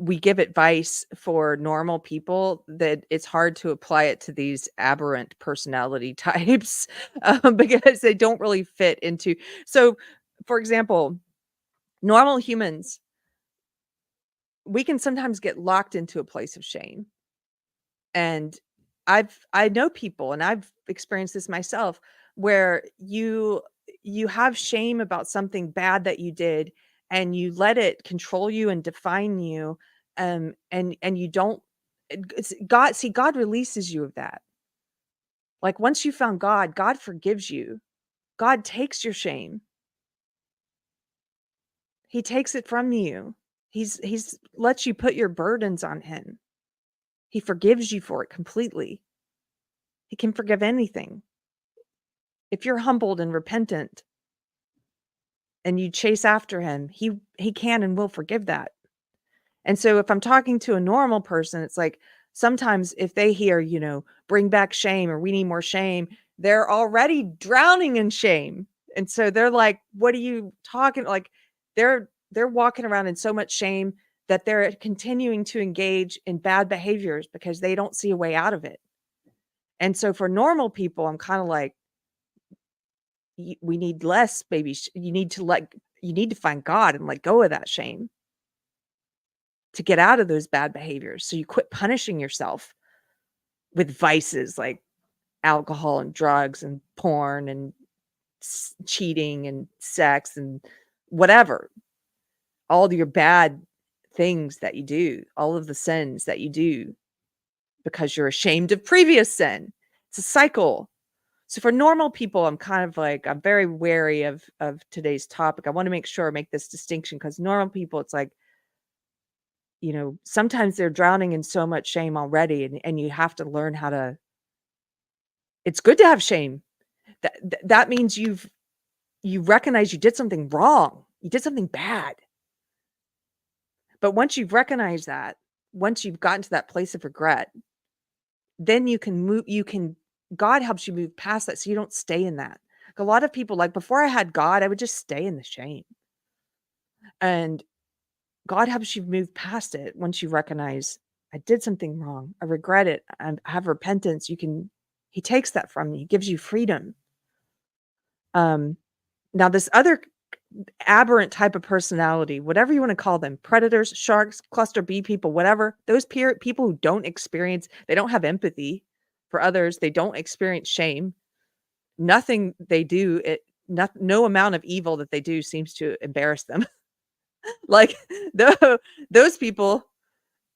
we give advice for normal people, that it's hard to apply it to these aberrant personality types, because they don't really fit into. So, for example, normal humans, we can sometimes get locked into a place of shame. And I know people, and I've experienced this myself, where you have shame about something bad that you did, and you let it control you and define you, and you don't. God releases you of that. Like, once you found God, God forgives you. God takes your shame. He takes it from you. He's lets you put your burdens on him. He forgives you for it completely. He can forgive anything. If you're humbled and repentant and you chase after him, he can and will forgive that. And so if I'm talking to a normal person, it's like, sometimes if they hear, bring back shame, or we need more shame, they're already drowning in shame. And so they're like, what are you talking? Like, they're walking around in so much shame that they're continuing to engage in bad behaviors because they don't see a way out of it. And so for normal people, I'm kind of like, we need less baby. You need to find God and let go of that shame to get out of those bad behaviors. So you quit punishing yourself with vices like alcohol and drugs and porn and cheating and sex and whatever. All your bad things that you do, all of the sins that you do, because you're ashamed of previous sin. It's a cycle. So for normal people, I'm very wary of today's topic. I want to make this distinction, because normal people, it's like, sometimes they're drowning in so much shame already, and you have to learn how to. It's good to have shame. That means you recognize you did something wrong. You did something bad. But once you've recognized that, once you've gotten to that place of regret, then you can move. God helps you move past that, so you don't stay in that. Like, a lot of people, like, before I had God, I would just stay in the shame. And God helps you move past it once you recognize, I did something wrong. I regret it. I have repentance. He takes that from you. He gives you freedom. Now this other aberrant type of personality, whatever you want to call them, predators, sharks, cluster B people, whatever, those people who they don't have empathy for others. They don't experience shame. Nothing they do, no amount of evil that they do seems to embarrass them. Like, those people,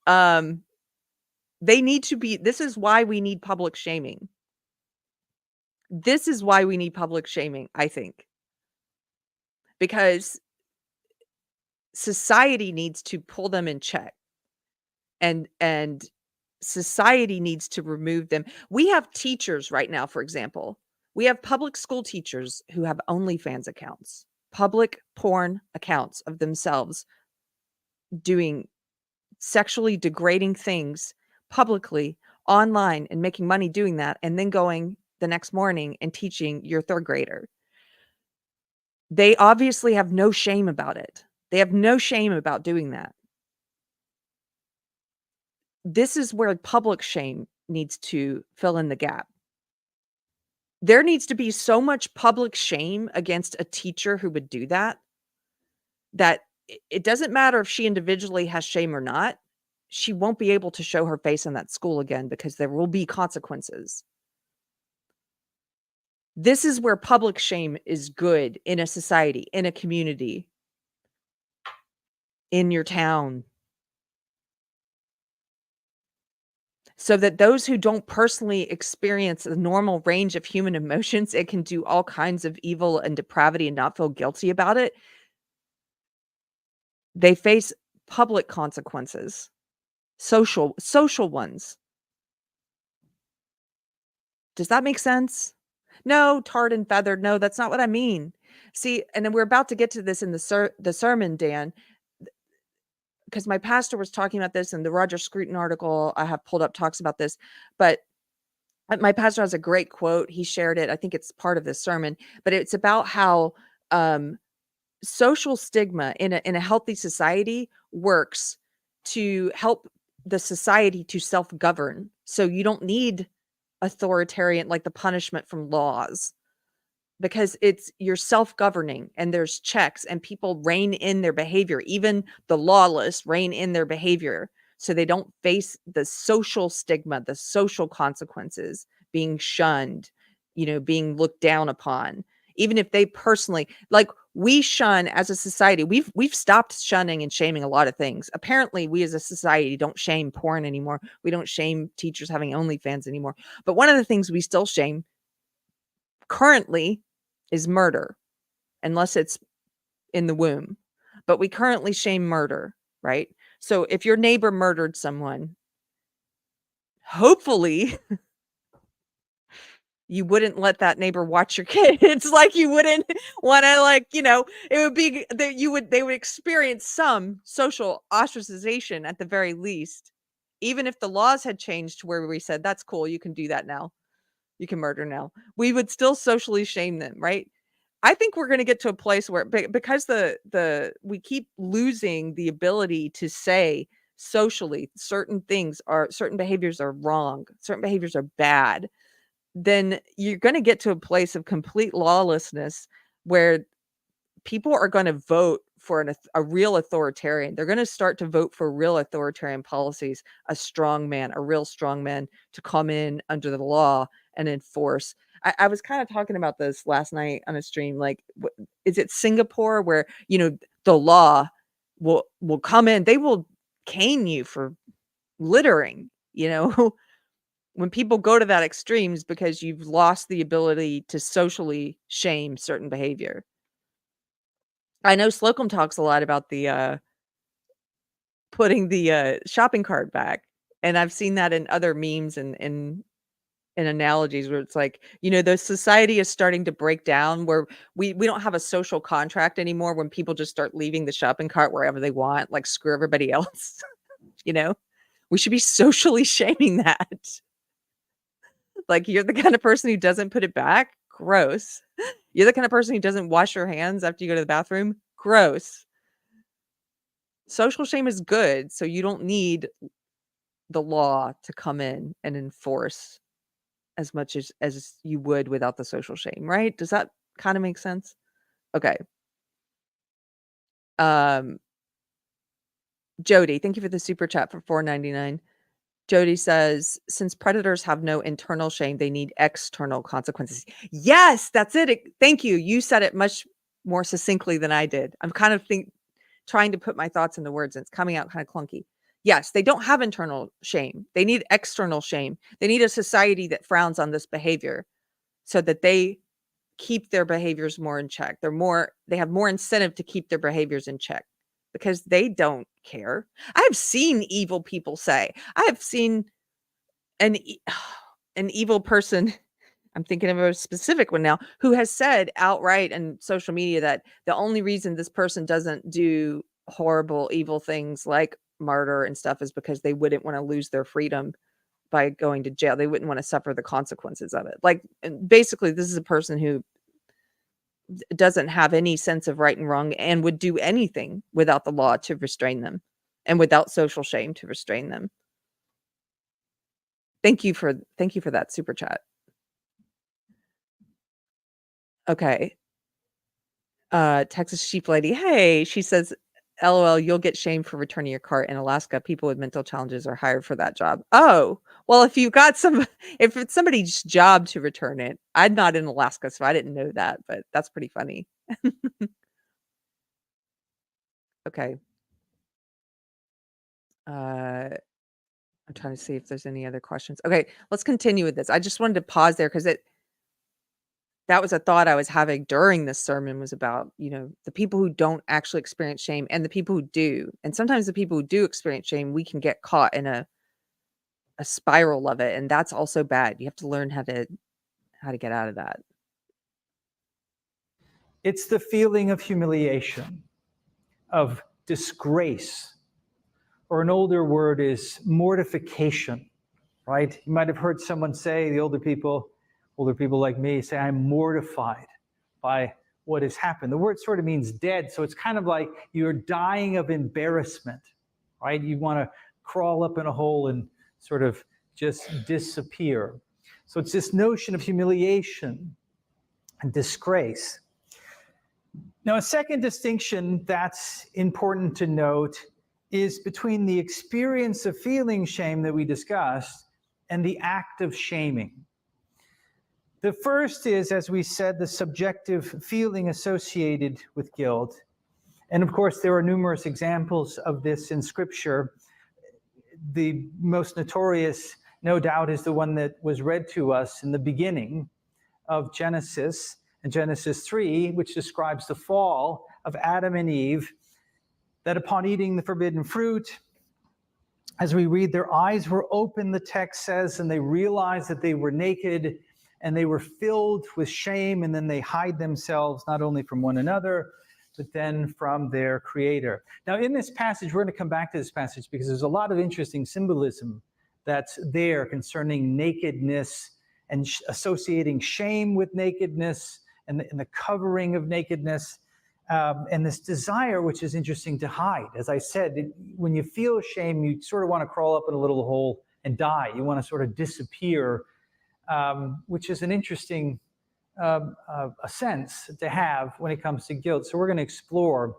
they need to be. This is why we need public shaming. This is why we need public shaming, I think, because society needs to pull them in check, and society needs to remove them. We have teachers right now, for example. We have public school teachers who have OnlyFans accounts, public porn accounts of themselves doing sexually degrading things publicly online and making money doing that, and then going the next morning and teaching your third grader. They obviously have no shame about it. They have no shame about doing that. This is where public shame needs to fill in the gap. There needs to be so much public shame against a teacher who would do that, that it doesn't matter if she individually has shame or not. She won't be able to show her face in that school again, because there will be consequences. This is where public shame is good in a society, in a community, in your town. So that those who don't personally experience the normal range of human emotions, it can do all kinds of evil and depravity and not feel guilty about it. They face public consequences, social ones. Does that make sense? No, tarred and feathered. No, that's not what I mean. See, and then we're about to get to this in the sermon, Dan, because my pastor was talking about this, and the Roger Scruton article I have pulled up talks about this. But my pastor has a great quote. He shared it. I think it's part of this sermon, but it's about how social stigma in a healthy society works to help the society to self-govern. So you don't need authoritarian, like the punishment from laws, because you're self-governing and there's checks and people rein in their behavior. Even the lawless rein in their behavior so they don't face the social stigma, the social consequences, being shunned, being looked down upon. Even if they personally, like, we shun as a society, we've stopped shunning and shaming a lot of things. Apparently, we as a society don't shame porn anymore. We don't shame teachers having OnlyFans anymore. But one of the things we still shame currently is murder, unless it's in the womb. But we currently shame murder, right? So if your neighbor murdered someone, hopefully you wouldn't let that neighbor watch your kids. Like, you wouldn't want to, it would be that they would experience some social ostracization at the very least. Even if the laws had changed to where we said, that's cool, you can do that now. You can murder now. We would still socially shame them, right? I think we're going to get to a place where, because we keep losing the ability to say socially certain behaviors are wrong, certain behaviors are bad, then you're going to get to a place of complete lawlessness where people are going to vote for a real authoritarian. They're going to start to vote for real authoritarian policies, a real strong man to come in under the law and enforce. I was kind of talking about this last night on a stream. Like, is it Singapore where, the law will come in, they will cane you for littering, when people go to that extremes, because you've lost the ability to socially shame certain behavior. I know Slocum talks a lot about the putting the shopping cart back, and I've seen that in other memes and analogies where it's like, the society is starting to break down, where we don't have a social contract anymore when people just start leaving the shopping cart wherever they want, like, screw everybody else. We should be socially shaming that. Like, you're the kind of person who doesn't put it back? Gross. You're the kind of person who doesn't wash your hands after you go to the bathroom? Gross. Social shame is good, so you don't need the law to come in and enforce as much as you would without the social shame, right? Does that kind of make sense? Okay. Jody, thank you for the super chat for $4.99. Jody says, since predators have no internal shame, they need external consequences. Yes, that's it. Thank you. You said it much more succinctly than I did. I'm kind of trying to put my thoughts into words, and it's coming out kind of clunky. Yes, they don't have internal shame. They need external shame. They need a society that frowns on this behavior so that they keep their behaviors more in check. They have more incentive to keep their behaviors in check, because they don't care. I've seen evil people say, I have seen an evil person, I'm thinking of a specific one now, who has said outright in social media that the only reason this person doesn't do horrible, evil things like murder and stuff is because they wouldn't want to lose their freedom by going to jail. They wouldn't want to suffer the consequences of it. Like, basically, this is a person who doesn't have any sense of right and wrong and would do anything without the law to restrain them and without social shame to restrain them. Thank you for that super chat. Okay. Texas Sheep Lady. Hey, she says, LOL, you'll get shamed for returning your cart in Alaska. People with mental challenges are hired for that job. Oh, well, if it's somebody's job to return it. I'm not in Alaska, so I didn't know that, but that's pretty funny. Okay. I'm trying to see if there's any other questions. Okay, let's continue with this. I just wanted to pause there because that was a thought I was having during this sermon, was about, the people who don't actually experience shame and the people who do. And sometimes the people who do experience shame, we can get caught in a spiral of it. And that's also bad. You have to learn how to get out of that. It's the feeling of humiliation, of disgrace, or an older word is mortification, right? You might have heard someone say, the older people like me say, I'm mortified by what has happened. The word sort of means dead, so it's kind of like you're dying of embarrassment. right? You want to crawl up in a hole and sort of just disappear. So it's this notion of humiliation and disgrace. Now, a second distinction that's important to note is between the experience of feeling shame that we discussed and the act of shaming. The first is, as we said, the subjective feeling associated with guilt. And of course, there are numerous examples of this in Scripture. The most notorious, no doubt, is the one that was read to us in the beginning of Genesis, in Genesis 3, which describes the fall of Adam and Eve, that upon eating the forbidden fruit, as we read, their eyes were open, the text says, and they realized that they were naked, and they were filled with shame, and then they hide themselves not only from one another, but then from their Creator. Now, in this passage, we're going to come back to this passage because there's a lot of interesting symbolism that's there concerning nakedness and associating shame with nakedness and the covering of nakedness, and this desire, which is interesting, to hide. As I said, when you feel shame, you sort of want to crawl up in a little hole and die. You want to sort of disappear, which is an interesting a sense to have when it comes to guilt. So we're going to explore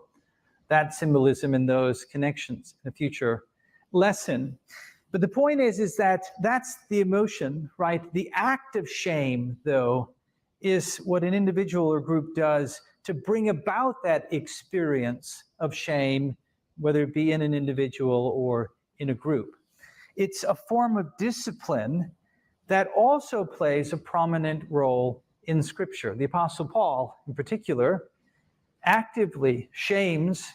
that symbolism and those connections in a future lesson. But the point is that that's the emotion, right? The act of shame, though, is what an individual or group does to bring about that experience of shame, whether it be in an individual or in a group. It's a form of discipline that also plays a prominent role in Scripture. The Apostle Paul, in particular, actively shames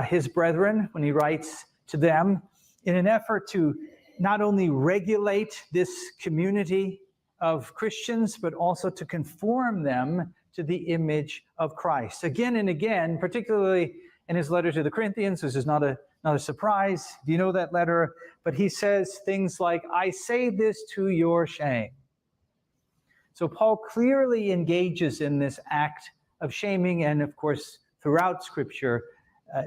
his brethren when he writes to them in an effort to not only regulate this community of Christians, but also to conform them to the image of Christ. Again and again, particularly in his letter to the Corinthians, this is not a surprise. Do you know that letter? But he says things like, I say this to your shame. So Paul clearly engages in this act of shaming, and of course, throughout Scripture,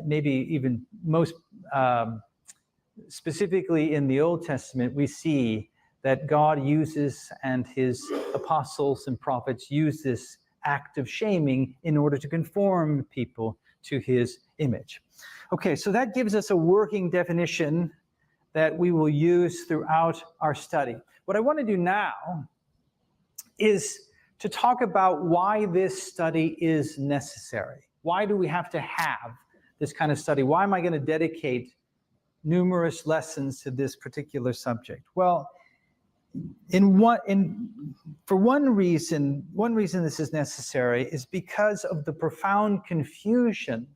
maybe even most specifically in the Old Testament, we see that God uses, and his apostles and prophets use this act of shaming in order to conform people to his image. Okay, so that gives us a working definition that we will use throughout our study. What I want to do now is to talk about why this study is necessary. Why do we have to have this kind of study? Why am I going to dedicate numerous lessons to this particular subject? Well, for one reason this is necessary is because of the profound confusion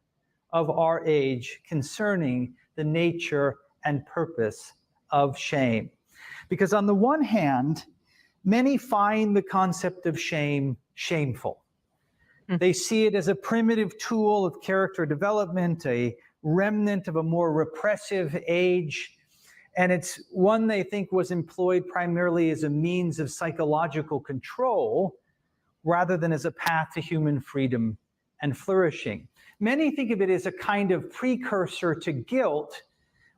of our age concerning the nature and purpose of shame. Because on the one hand, many find the concept of shame shameful. They see it as a primitive tool of character development, a remnant of a more repressive age, and it's one they think was employed primarily as a means of psychological control rather than as a path to human freedom and flourishing. Many think of it as a kind of precursor to guilt,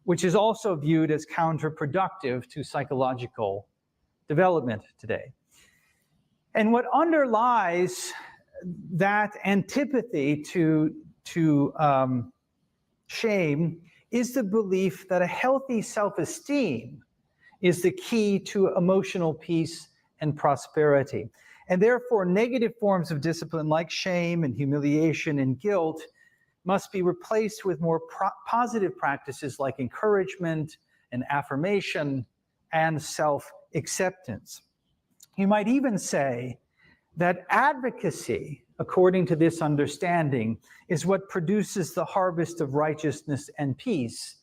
which is also viewed as counterproductive to psychological development today. And what underlies that antipathy to shame is the belief that a healthy self-esteem is the key to emotional peace and prosperity. And therefore, negative forms of discipline like shame and humiliation and guilt must be replaced with more positive practices like encouragement and affirmation and self-acceptance. You might even say that advocacy, according to this understanding, is what produces the harvest of righteousness and peace,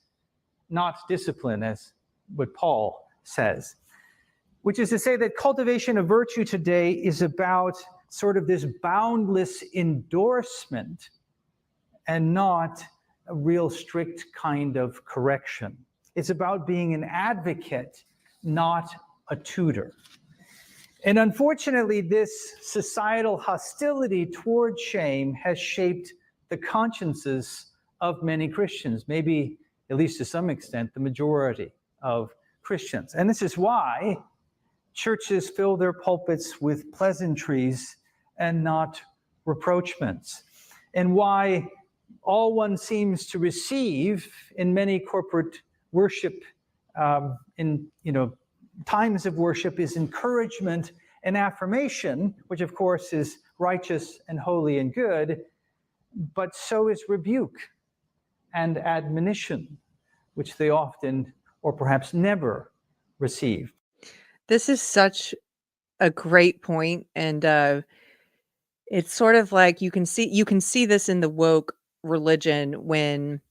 not discipline, as what Paul says. Which is to say that cultivation of virtue today is about sort of this boundless endorsement and not a real strict kind of correction. It's about being an advocate, not a tutor. And unfortunately, this societal hostility toward shame has shaped the consciences of many Christians. Maybe at least to some extent, the majority of Christians. And this is why churches fill their pulpits with pleasantries and not reproachments, and why all one seems to receive in many corporate worship, in times of worship, is encouragement and affirmation, which of course is righteous and holy and good, but so is rebuke and admonition, which they often or perhaps never receive. This is such a great point, and it's sort of like you can see this in the woke religion when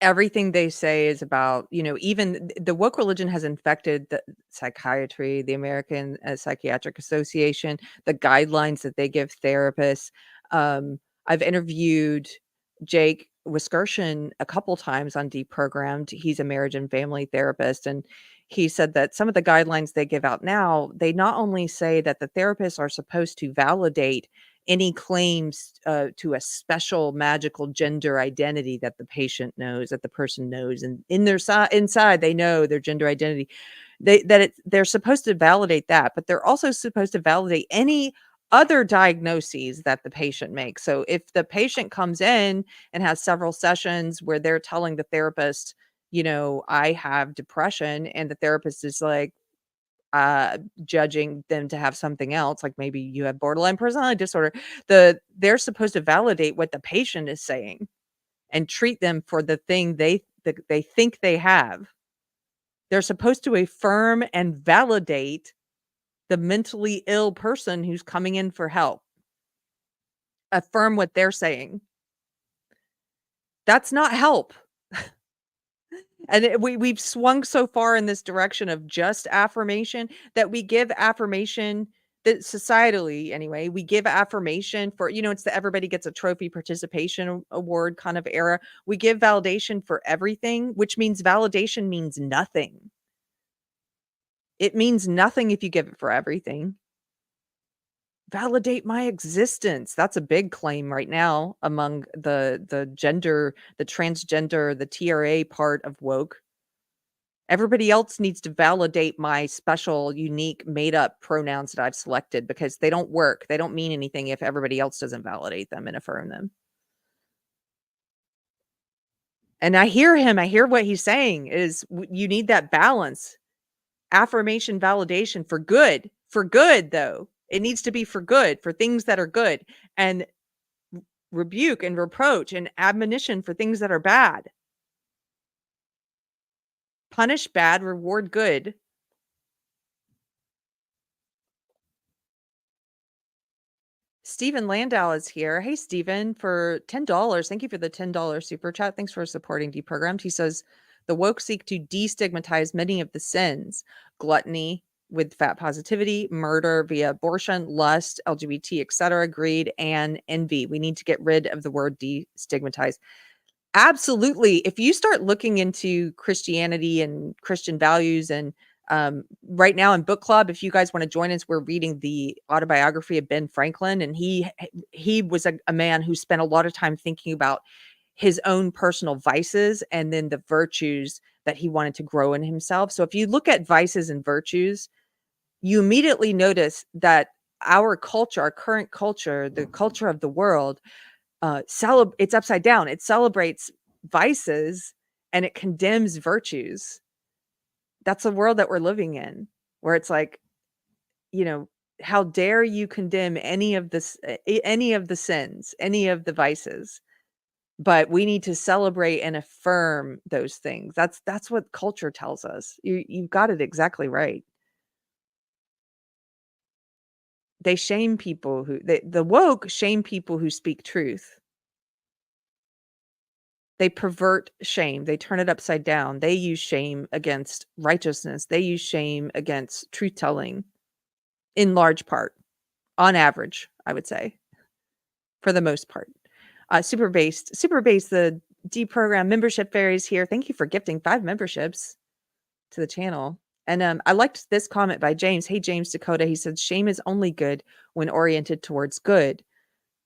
everything they say is about, even the woke religion has infected the psychiatry, the American Psychiatric Association, the guidelines that they give therapists. I've interviewed Jake Wiskershin a couple times on Deprogrammed. He's a marriage and family therapist, and he said that some of the guidelines they give out now, they not only say that the therapists are supposed to validate any claims to a special magical gender identity that the patient knows, that the person knows, and in their inside they know their gender identity. They're supposed to validate that, but they're also supposed to validate any other diagnoses that the patient makes. So if the patient comes in and has several sessions where they're telling the therapist, I have depression, and the therapist is like, judging them to have something else, like maybe you have borderline personality disorder, they're supposed to validate what the patient is saying and treat them for the thing they think they have. They're supposed to affirm and validate the mentally ill person who's coming in for help. Affirm what they're saying. That's not help. And we've swung so far in this direction of just affirmation that we give affirmation, that societally anyway, we give affirmation for, it's the everybody gets a trophy participation award kind of era. We give validation for everything, which means validation means nothing. It means nothing if you give it for everything. Validate my existence. That's a big claim right now among the gender, the transgender, the TRA part of woke. Everybody else needs to validate my special, unique, made-up pronouns that I've selected because they don't work. They don't mean anything if everybody else doesn't validate them and affirm them. And I hear him. I hear what he's saying is you need that balance. Affirmation, validation for good. For good, though. It needs to be for good, for things that are good. And rebuke and reproach and admonition for things that are bad. Punish bad, reward good. Stephen Landau is here. Hey, Stephen, for $10. Thank you for the $10 super chat. Thanks for supporting Deprogrammed. He says, the woke seek to destigmatize many of the sins, gluttony with fat positivity, murder via abortion, lust, LGBT, etc., greed, and envy. We need to get rid of the word destigmatize. Absolutely. If you start looking into Christianity and Christian values, and right now in book club, if you guys want to join us, we're reading the autobiography of Ben Franklin, and he was a man who spent a lot of time thinking about his own personal vices and then the virtues that he wanted to grow in himself. So if you look at vices and virtues, you immediately notice that our culture, our current culture, the culture of the world, it's upside down. It celebrates vices and it condemns virtues. That's the world that we're living in, where it's like, how dare you condemn any of the sins, any of the vices, but we need to celebrate and affirm those things. That's what culture tells us. You've got it exactly right. They shame people the woke shame people who speak truth. They pervert shame. They turn it upside down. They use shame against righteousness. They use shame against truth telling in large part, on average, I would say, for the most part. Super based, the Deprogrammed membership fairies here. Thank you for gifting 5 memberships to the channel. And I liked this comment by James. Hey, James Dakota. He said, shame is only good when oriented towards good.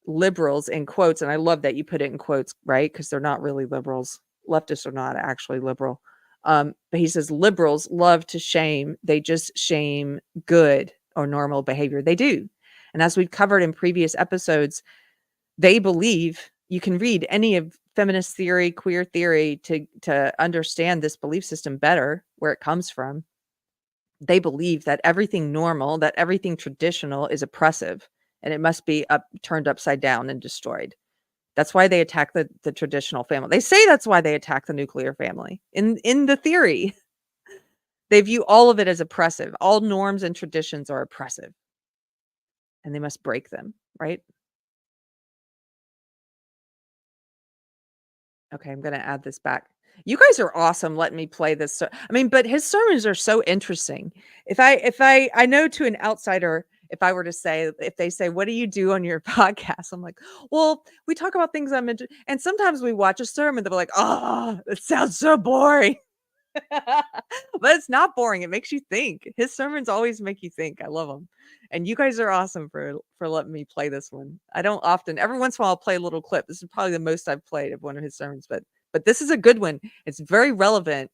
Liberals in quotes. And I love that you put it in quotes, right? Because they're not really liberals. leftists are not actually liberal. But he says liberals love to shame. They just shame good or normal behavior. They do. And as we've covered in previous episodes, they believe you can read any of feminist theory, queer theory to understand this belief system better, where it comes from. They believe that everything normal, that everything traditional is oppressive, and it must be turned upside down and destroyed. That's why they attack the traditional family. They say that's why they attack the nuclear family. In the theory, they view all of it as oppressive. All norms and traditions are oppressive, and they must break them, right? Okay, I'm gonna add this back. You guys are awesome letting me play this. I mean, but his sermons are so interesting. If I know to an outsider, if I were to say, if they say, "What do you do on your podcast?" I'm like, "Well, we talk about things I'm into," and sometimes we watch a sermon, they're like, "Oh, it sounds so boring." But it's not boring. It makes you think. His sermons always make you think. I love them. And you guys are awesome for letting me play this one. I don't often. Every once in a while I'll play a little clip. This is probably the most I've played of one of his sermons, but this is a good one. It's very relevant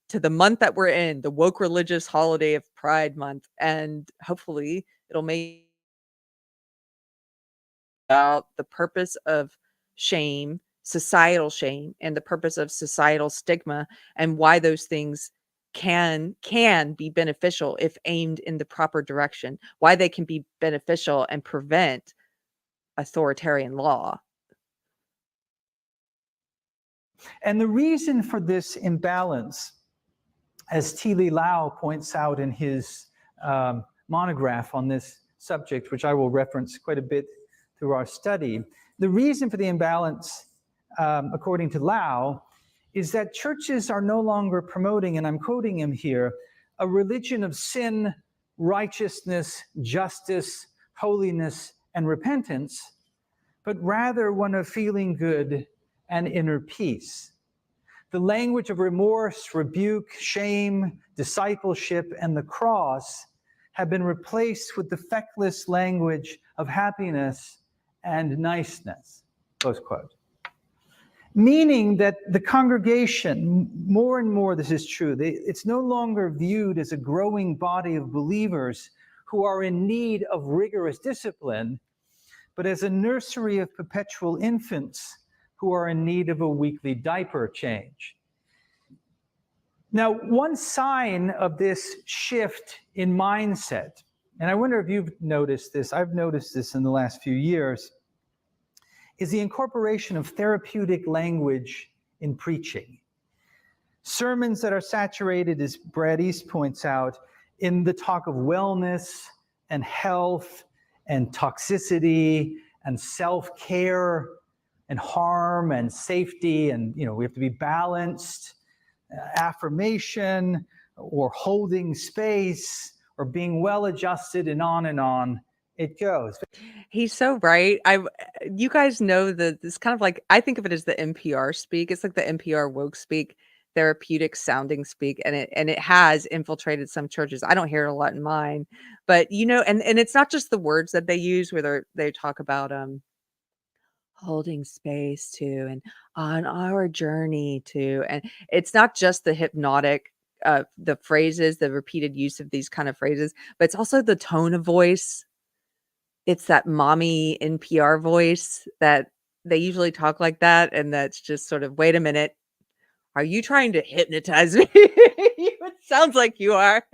to the month that we're in, the woke religious holiday of Pride Month, and hopefully it'll make about the purpose of shame, societal shame, and the purpose of societal stigma, and why those things can be beneficial if aimed in the proper direction, why they can be beneficial and prevent authoritarian law. And the reason for this imbalance, as T. Lee Lau points out in his monograph on this subject, which I will reference quite a bit through our study, the reason for the imbalance, according to Lau, is that churches are no longer promoting, and I'm quoting him here, a religion of sin, righteousness, justice, holiness, and repentance, but rather one of feeling good and inner peace. The language of remorse, rebuke, shame, discipleship, and the cross have been replaced with the feckless language of happiness and niceness, close quote. Meaning that the congregation, more and more this is true, it's no longer viewed as a growing body of believers who are in need of rigorous discipline, but as a nursery of perpetual infants who are in need of a weekly diaper change. Now, one sign of this shift in mindset, and I wonder if you've noticed this, I've noticed this in the last few years, is the incorporation of therapeutic language in preaching. Sermons that are saturated, as Brad East points out, in the talk of wellness and health and toxicity and self-care and harm and safety, and we have to be balanced, affirmation or holding space or being well-adjusted, and on it goes. He's so right. You guys know this kind of like, I think of it as the NPR speak. It's like the NPR woke speak, therapeutic sounding speak, and it has infiltrated some churches. I don't hear it a lot in mine, but and it's not just the words that they use where they talk about holding space to, and on our journey to, and it's not just the hypnotic the phrases, the repeated use of these kind of phrases, but it's also the tone of voice. It's that mommy NPR voice that they usually talk like that, and that's just sort of, wait a minute, are you trying to hypnotize me? It sounds like you are.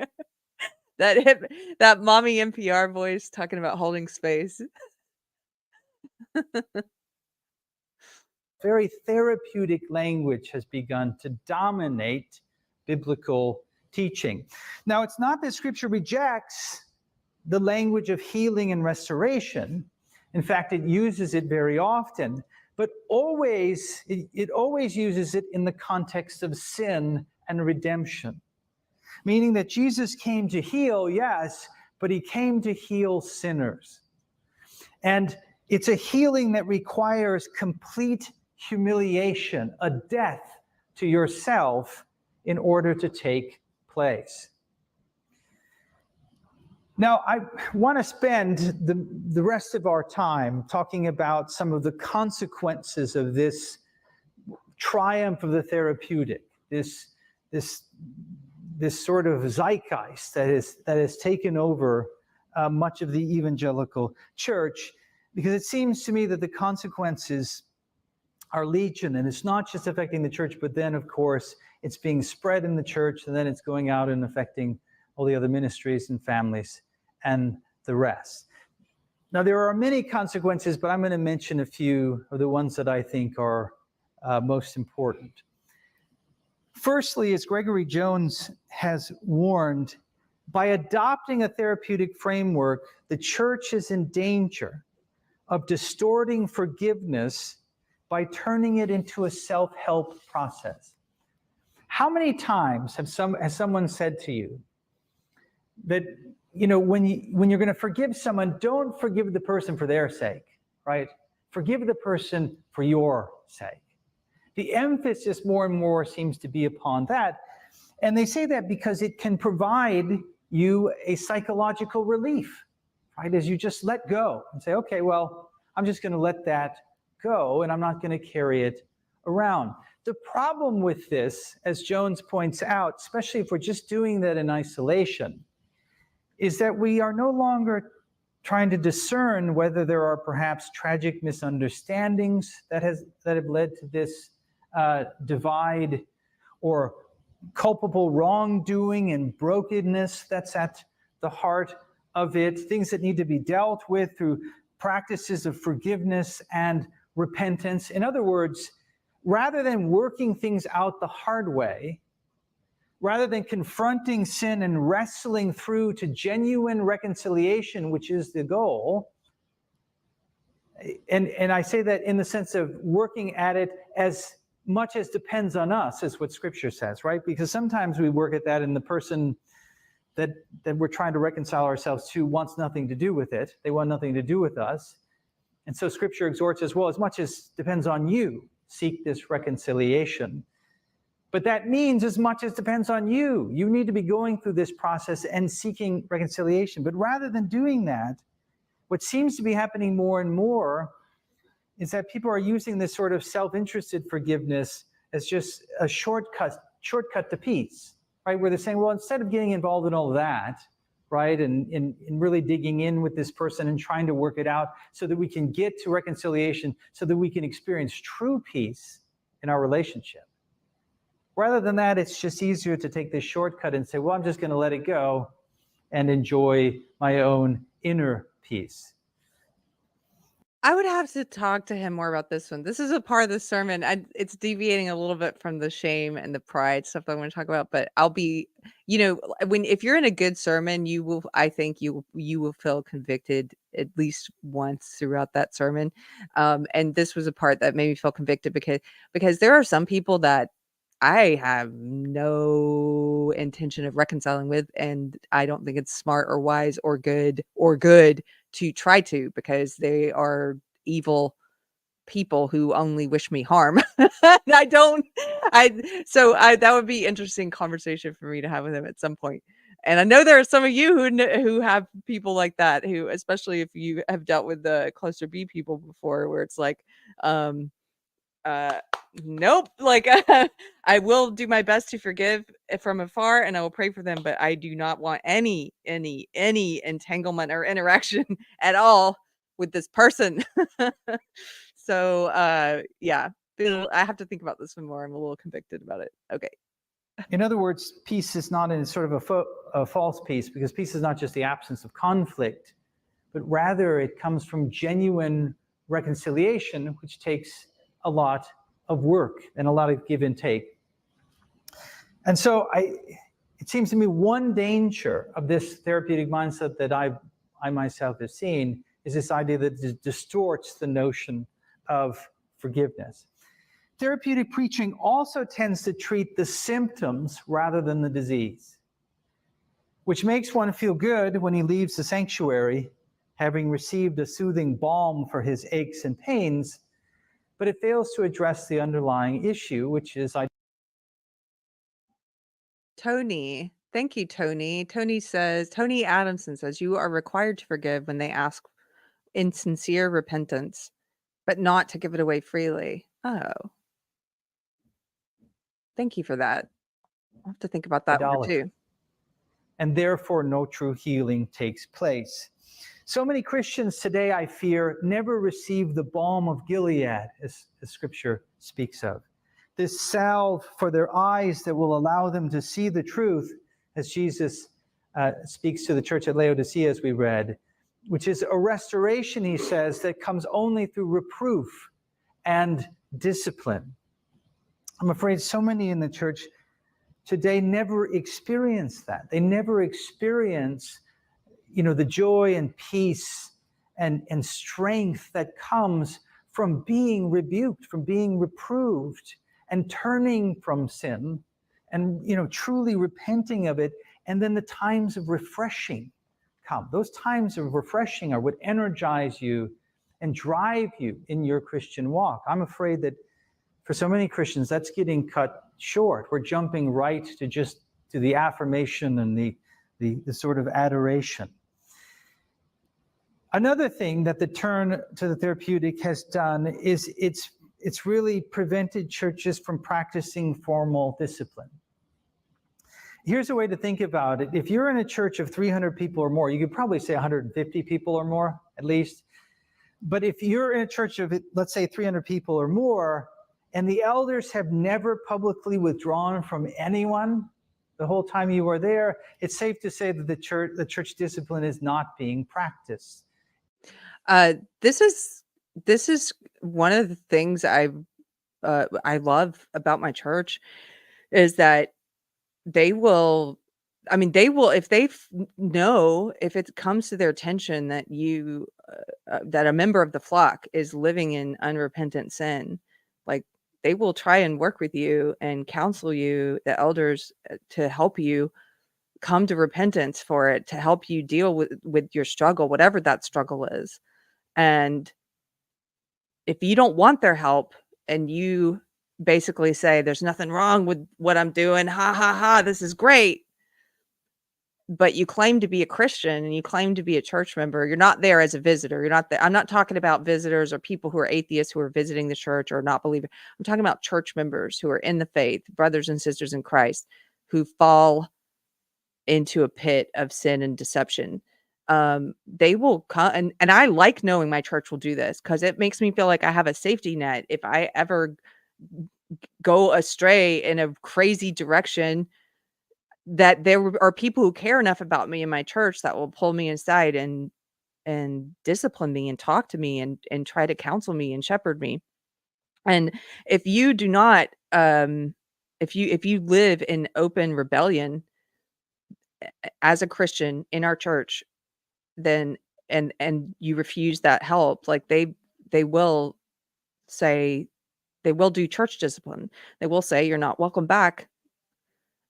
That mommy NPR voice talking about holding space. Very therapeutic language has begun to dominate biblical teaching. Now, it's not that Scripture rejects the language of healing and restoration. In fact, it uses it very often, but it always uses it in the context of sin and redemption. Meaning that Jesus came to heal, yes, but he came to heal sinners. And it's a healing that requires complete humiliation, a death to yourself in order to take place. Now, I want to spend the rest of our time talking about some of the consequences of this triumph of the therapeutic, this sort of zeitgeist that has taken over much of the evangelical church, because it seems to me that the consequences are legion, and it's not just affecting the church, but then, of course, it's being spread in the church, and then it's going out and affecting all the other ministries and families and the rest. Now, there are many consequences, but I'm going to mention a few of the ones that I think are most important. Firstly, as Gregory Jones has warned, by adopting a therapeutic framework, the church is in danger of distorting forgiveness by turning it into a self-help process. How many times has someone said to you that, when you're going to forgive someone, don't forgive the person for their sake, right? Forgive the person for your sake. The emphasis more and more seems to be upon that. And they say that because it can provide you a psychological relief, right? As you just let go and say, okay, well, I'm just going to let that go and I'm not going to carry it around. The problem with this, as Jones points out, especially if we're just doing that in isolation, is that we are no longer trying to discern whether there are perhaps tragic misunderstandings that have led to this divide, or culpable wrongdoing and brokenness that's at the heart of it, things that need to be dealt with through practices of forgiveness and repentance. In other words, rather than working things out the hard way, rather than confronting sin and wrestling through to genuine reconciliation, which is the goal, and I say that in the sense of working at it as much as depends on us, is what Scripture says, right? Because sometimes we work at that and the person that we're trying to reconcile ourselves to wants nothing to do with it. They want nothing to do with us. And so Scripture exhorts as well, as much as depends on you, seek this reconciliation. But that means as much as depends on you. You need to be going through this process and seeking reconciliation. But rather than doing that, what seems to be happening more and more is that people are using this sort of self-interested forgiveness as just a shortcut to peace, right? Where they're saying, well, instead of getting involved in all that, right, and really digging in with this person and trying to work it out so that we can get to reconciliation, so that we can experience true peace in our relationship. Rather than that, it's just easier to take this shortcut and say, well, I'm just going to let it go and enjoy my own inner peace. I would have to talk to him more about this one. This is a part of the sermon. It's deviating a little bit from the shame and the pride stuff that I want to talk about, but I'll be, if you're in a good sermon, I think you will feel convicted at least once throughout that sermon. And this was a part that made me feel convicted because there are some people that I have no intention of reconciling with, and I don't think it's smart or wise or good to try to, because they are evil people who only wish me harm. That would be interesting conversation for me to have with him at some point. And I know there are some of you who have people like that, who, especially if you have dealt with the cluster B people before, where it's like, nope, like I will do my best to forgive from afar and I will pray for them, but I do not want any entanglement or interaction at all with this person. So yeah, I have to think about this one more. I'm a little convicted about it. Okay. In other words, peace is not in sort of a false peace, because peace is not just the absence of conflict, but rather it comes from genuine reconciliation, which takes a lot of work and a lot of give and take. And so it seems to me one danger of this therapeutic mindset that I myself have seen is this idea that it distorts the notion of forgiveness. Therapeutic preaching also tends to treat the symptoms rather than the disease, which makes one feel good when he leaves the sanctuary, having received a soothing balm for his aches and pains, but it fails to address the underlying issue, which is Tony. Thank you, Tony. Tony Adamson says, you are required to forgive when they ask in sincere repentance, but not to give it away freely. Oh. Thank you for that. I'll have to think about that more Idolatry. too. And therefore no true healing takes place. So many Christians today, I fear, never receive the balm of Gilead, as Scripture speaks of. This salve for their eyes that will allow them to see the truth, as Jesus speaks to the church at Laodicea, as we read, which is a restoration, he says, that comes only through reproof and discipline. I'm afraid so many in the church today never experience that. They never experience, the joy and peace and strength that comes from being rebuked, from being reproved, and turning from sin, and truly repenting of it. And then the times of refreshing come. Those times of refreshing are what energize you and drive you in your Christian walk. I'm afraid that for so many Christians, that's getting cut short. We're jumping right to the affirmation and the sort of adoration. Another thing that the turn to the therapeutic has done is it's really prevented churches from practicing formal discipline. Here's a way to think about it. If you're in a church of 300 people or more, you could probably say 150 people or more, at least. But if you're in a church of, let's say, 300 people or more, and the elders have never publicly withdrawn from anyone the whole time you were there, it's safe to say that the church discipline is not being practiced. This is one of the things I love about my church is that they will, if they know, if it comes to their attention that that a member of the flock is living in unrepentant sin, like they will try and work with you and counsel you, the elders, to help you come to repentance for it, to help you deal with your struggle, whatever that struggle is. And if you don't want their help and you basically say, there's nothing wrong with what I'm doing, ha ha ha, this is great, but you claim to be a Christian and you claim to be a church member, you're not there as a visitor. You're not there. I'm not talking about visitors or people who are atheists who are visiting the church or not believing. I'm talking about church members who are in the faith, brothers and sisters in Christ, who fall into a pit of sin and deception. They will come, and I like knowing my church will do this because it makes me feel like I have a safety net. If I ever go astray in a crazy direction, that there are people who care enough about me in my church that will pull me aside and discipline me and talk to me and try to counsel me and shepherd me. And if you do not, if you live in open rebellion as a Christian in our church, then and you refuse that help, like they will say, they will do church discipline. They will say you're not welcome back,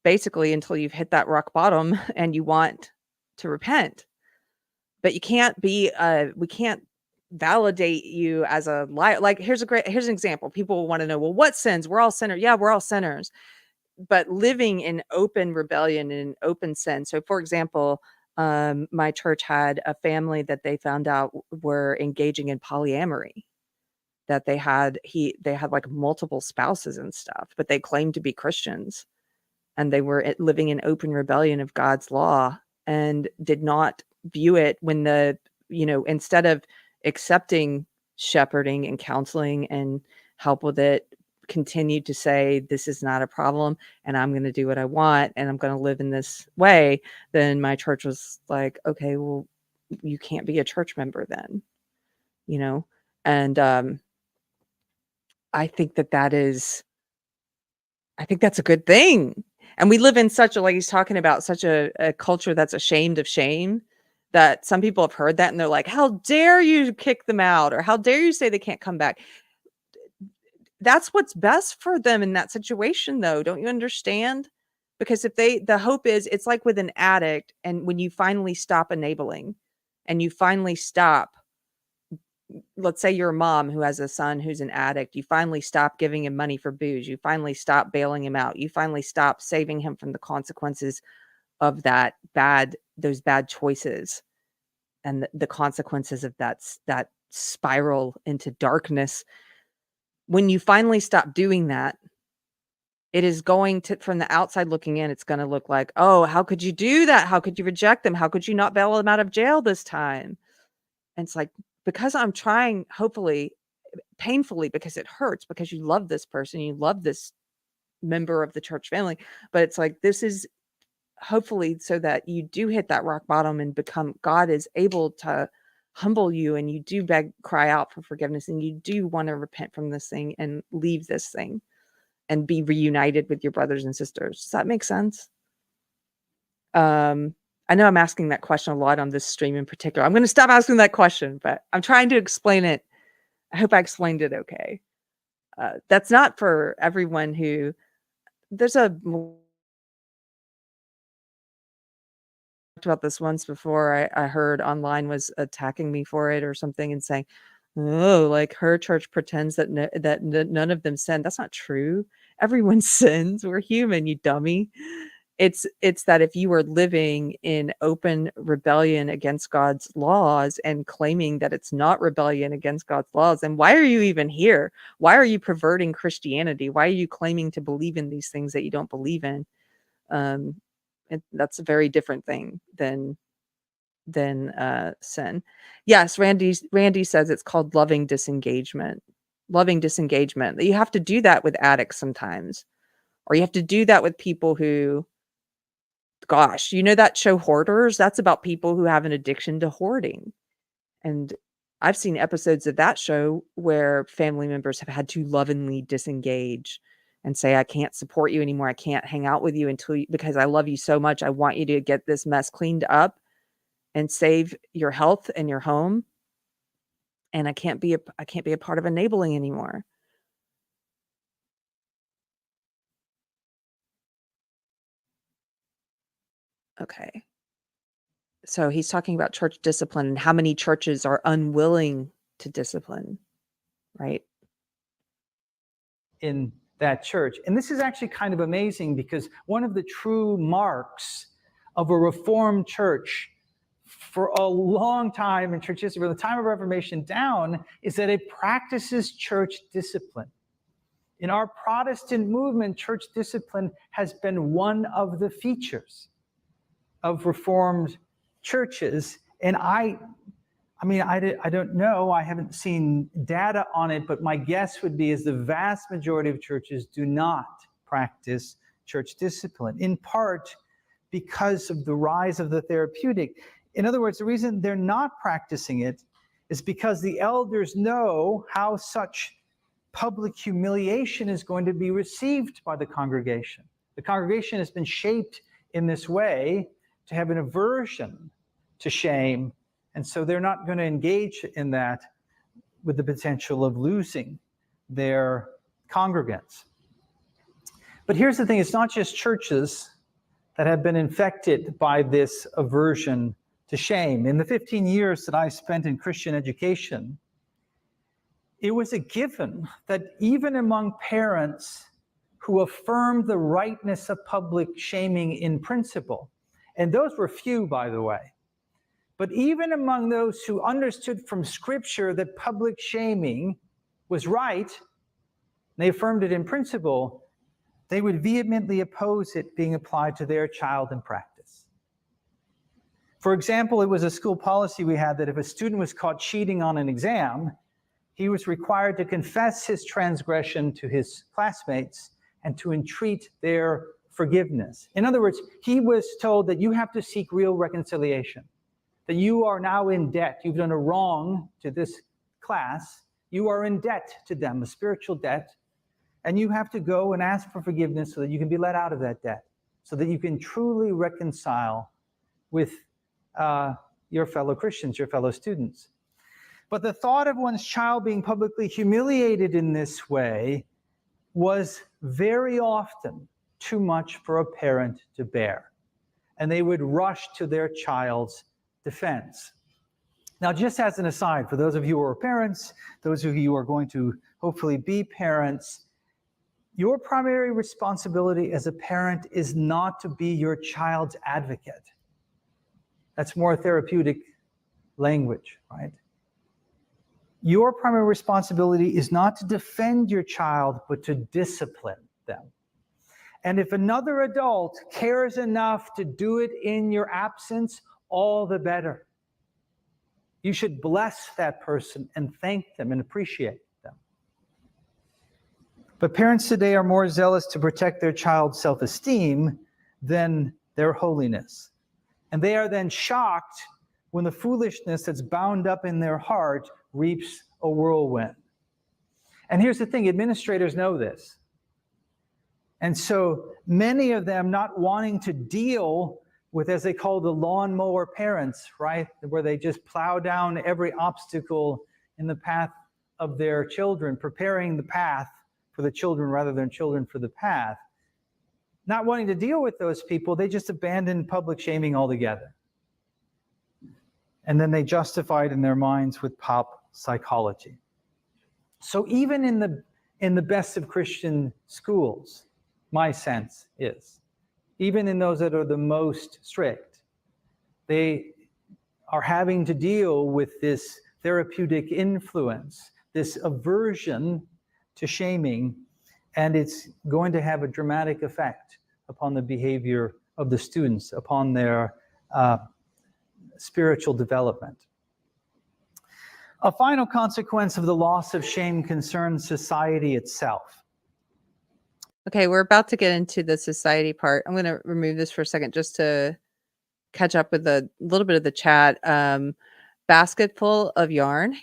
basically, until you've hit that rock bottom and you want to repent. But you can't be we can't validate you as a liar. Like here's an example. People want to know, well, what sins? We're all sinners. Yeah, we're all sinners. But living in open rebellion and open sin. So for example, my church had a family that they found out were engaging in polyamory, that they had like multiple spouses and stuff, but they claimed to be Christians. And they were living in open rebellion of God's law and did not view it when instead of accepting shepherding and counseling and help with it, continued to say, this is not a problem and I'm going to do what I want and I'm going to live in this way. Then my church was like, okay, well, you can't be a church member then, and I think that's a good thing. And we live in such a, like he's talking about, such a culture that's ashamed of shame, that some people have heard that and they're like, how dare you kick them out? Or how dare you say they can't come back? That's what's best for them in that situation, though. Don't you understand? Because the hope is, it's like with an addict, and when you finally stop enabling and you finally stop, let's say you're a mom who has a son who's an addict, you finally stop giving him money for booze, you finally stop bailing him out, you finally stop saving him from the consequences of those bad choices and the consequences of that spiral into darkness. When you finally stop doing that, it is going to, from the outside looking in, it's going to look like, oh, how could you do that? How could you reject them? How could you not bail them out of jail this time? And it's like, because I'm trying, hopefully, painfully, because it hurts, because you love this person, you love this member of the church family, but it's like, this is hopefully so that you do hit that rock bottom and become, God is able to humble you, and you do cry out for forgiveness, and you do want to repent from this thing and leave this thing and be reunited with your brothers and sisters. Does that make sense? I know I'm asking that question a lot on this stream in particular. I'm going to stop asking that question, but I'm trying to explain it. I hope I explained it okay. That's not for everyone who, there's a, talked about this once before, I heard online was attacking me for it or something and saying, oh, like her church pretends that none of them sin. That's not true. Everyone sins. We're human, you dummy. It's that if you are living in open rebellion against God's laws and claiming that it's not rebellion against God's laws, then why are you even here? Why are you perverting Christianity? Why are you claiming to believe in these things that you don't believe in? That's a very different thing than sin. Yes, Randy says it's called loving disengagement. Loving disengagement. You have to do that with addicts sometimes, or you have to do that with people who, gosh, you know that show Hoarders? That's about people who have an addiction to hoarding. And I've seen episodes of that show where family members have had to lovingly disengage and say, I can't support you anymore. I can't hang out with you because I love you so much. I want you to get this mess cleaned up and save your health and your home. And I can't be a part of enabling anymore. Okay. So he's talking about church discipline and how many churches are unwilling to discipline, right? In that church. And this is actually kind of amazing, because one of the true marks of a Reformed church for a long time in church history, from the time of Reformation down, is that it practices church discipline. In our Protestant movement, church discipline has been one of the features of Reformed churches. And I don't know, I haven't seen data on it, but my guess would be is the vast majority of churches do not practice church discipline, in part because of the rise of the therapeutic. In other words, the reason they're not practicing it is because the elders know how such public humiliation is going to be received by the congregation. The congregation has been shaped in this way to have an aversion to shame, and so they're not going to engage in that with the potential of losing their congregants. But here's the thing, it's not just churches that have been infected by this aversion to shame. In the 15 years that I spent in Christian education, it was a given that even among parents who affirmed the rightness of public shaming in principle, and those were few, by the way, but even among those who understood from Scripture that public shaming was right, they affirmed it in principle, they would vehemently oppose it being applied to their child in practice. For example, it was a school policy we had that if a student was caught cheating on an exam, he was required to confess his transgression to his classmates and to entreat their forgiveness. In other words, he was told that you have to seek real reconciliation, that you are now in debt. You've done a wrong to this class. You are in debt to them, a spiritual debt, and you have to go and ask for forgiveness so that you can be let out of that debt, so that you can truly reconcile with your fellow Christians, your fellow students. But the thought of one's child being publicly humiliated in this way was very often too much for a parent to bear, and they would rush to their child's defense. Now, just as an aside, for those of you who are parents, those of you who are going to hopefully be parents, your primary responsibility as a parent is not to be your child's advocate. That's more therapeutic language, right? Your primary responsibility is not to defend your child, but to discipline them. And if another adult cares enough to do it in your absence, all the better. You should bless that person and thank them and appreciate them. But parents today are more zealous to protect their child's self-esteem than their holiness. And they are then shocked when the foolishness that's bound up in their heart reaps a whirlwind. And here's the thing, administrators know this. And so many of them not wanting to deal with, as they call the lawnmower parents, right? Where they just plow down every obstacle in the path of their children, preparing the path for the children rather than children for the path. Not wanting to deal with those people, they just abandon public shaming altogether. And then they justify it in their minds with pop psychology. So even in the best of Christian schools, my sense is, even in those that are the most strict, they are having to deal with this therapeutic influence, this aversion to shaming, and it's going to have a dramatic effect upon the behavior of the students, upon their spiritual development. A final consequence of the loss of shame concerns society itself. Okay, we're about to get into the society part. I'm going to remove this for a second just to catch up with a little bit of the chat. Basketful of Yarn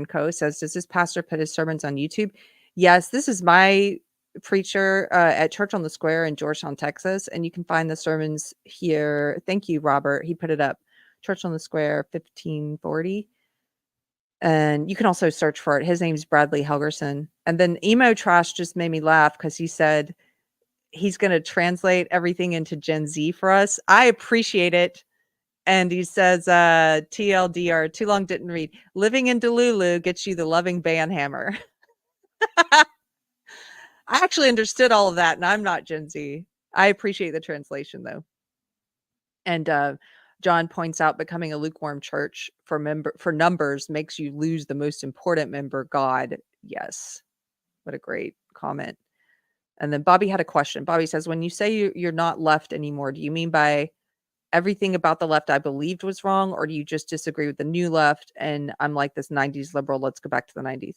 Co. says, does this pastor put his sermons on YouTube? Yes, this is my preacher at Church on the Square in Georgetown, Texas. And you can find the sermons here. Thank you, Robert. He put it up. Church on the Square, 1540. And you can also search for it. His name's Bradley Helgerson. And then Emo Trash just made me laugh because he said he's going to translate everything into Gen Z for us. I appreciate it. And he says, TLDR, too long didn't read. Living in Delulu gets you the loving banhammer. I actually understood all of that, and I'm not Gen Z. I appreciate the translation, though. And John points out becoming a lukewarm church for numbers makes you lose the most important member, God. Yes. What a great comment. And then Bobby had a question. Bobby says, when you say you're not left anymore, do you mean by everything about the left I believed was wrong, or do you just disagree with the new left and I'm like this 90s liberal, let's go back to the 90s?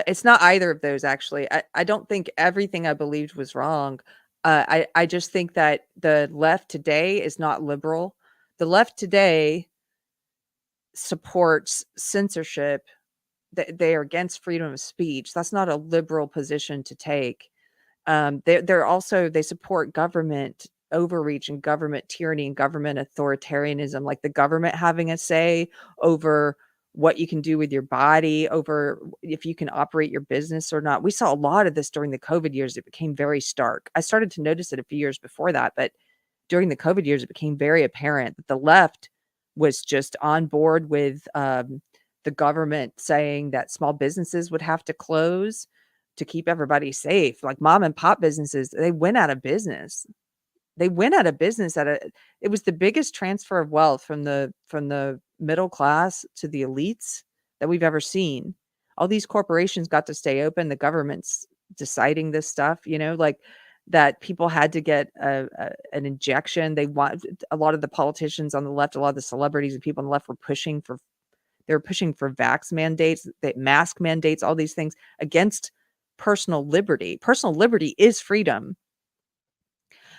It's not either of those, actually. I don't think everything I believed was wrong. I just think that the left today is not liberal. The left today supports censorship. They are against freedom of speech. That's not a liberal position to take. They support government overreach and government tyranny and government authoritarianism, like the government having a say over what you can do with your body, over if you can operate your business or not. We saw a lot of this during the COVID years. It became very stark. I started to notice it a few years before that, but during the COVID years, it became very apparent that the left was just on board with the government saying that small businesses would have to close to keep everybody safe. Like mom and pop businesses, they went out of business. It was the biggest transfer of wealth from the middle class to the elites that we've ever seen. All these corporations got to stay open. The government's deciding this stuff, like that people had to get an injection. They want a lot of the politicians on the left, a lot of the celebrities and people on the left were pushing for vax mandates, mask mandates, all these things against personal liberty. Personal liberty is freedom.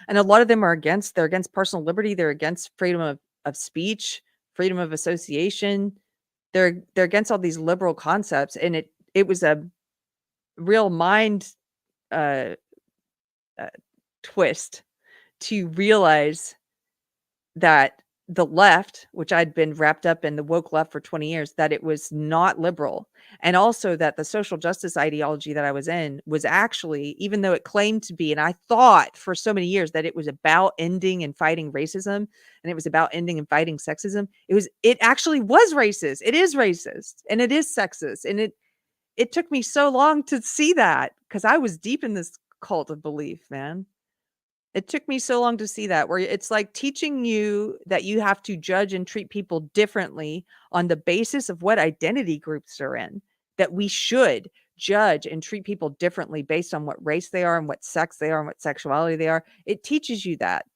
And a lot of them they're against personal liberty. They're against freedom of speech, freedom of association. They're against all these liberal concepts. And it was a real mind twist to realize that the left, which I'd been wrapped up in the woke left for 20 years, that it was not liberal. And also that the social justice ideology that I was in was actually, even though it claimed to be, and I thought for so many years that it was about ending and fighting racism, and it was about ending and fighting sexism, it actually was racist. It is racist and it is sexist. And it took me so long to see that because I was deep in this cult of belief, man. It took me so long to see that, where it's like teaching you that you have to judge and treat people differently on the basis of what identity groups they're in, that we should judge and treat people differently based on what race they are and what sex they are and what sexuality they are. It teaches you that.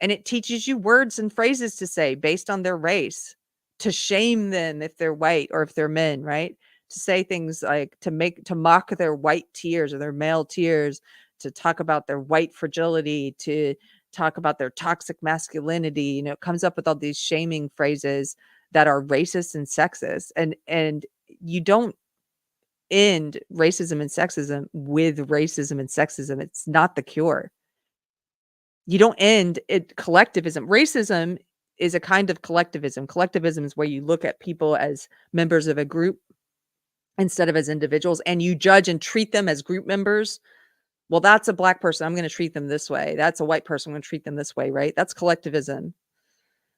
And it teaches you words and phrases to say based on their race, to shame them if they're white or if they're men, right? To say things like to mock their white tears or their male tears, to talk about their white fragility, to talk about their toxic masculinity. You know, it comes up with all these shaming phrases that are racist and sexist. And you don't end racism and sexism with racism and sexism. It's not the cure. You don't end it collectivism. Racism is a kind of collectivism. Collectivism is where you look at people as members of a group instead of as individuals, and you judge and treat them as group members. Well, that's a black person. I'm going to treat them this way. That's a white person. I'm going to treat them this way, right? That's collectivism.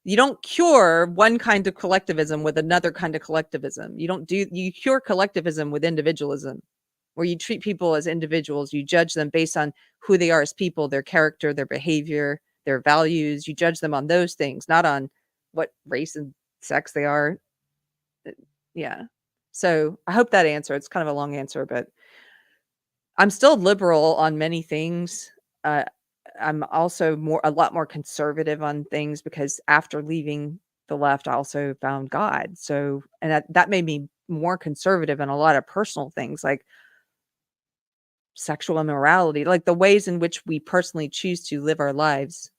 You don't cure one kind of collectivism with another kind of collectivism. You cure collectivism with individualism, where you treat people as individuals. You judge them based on who they are as people, their character, their behavior, their values. You judge them on those things, not on what race and sex they are. Yeah. So I hope that answer. It's kind of a long answer, but I'm still liberal on many things. I'm also a lot more conservative on things because after leaving the left, I also found God. So, and that made me more conservative in a lot of personal things like sexual immorality, like the ways in which we personally choose to live our lives.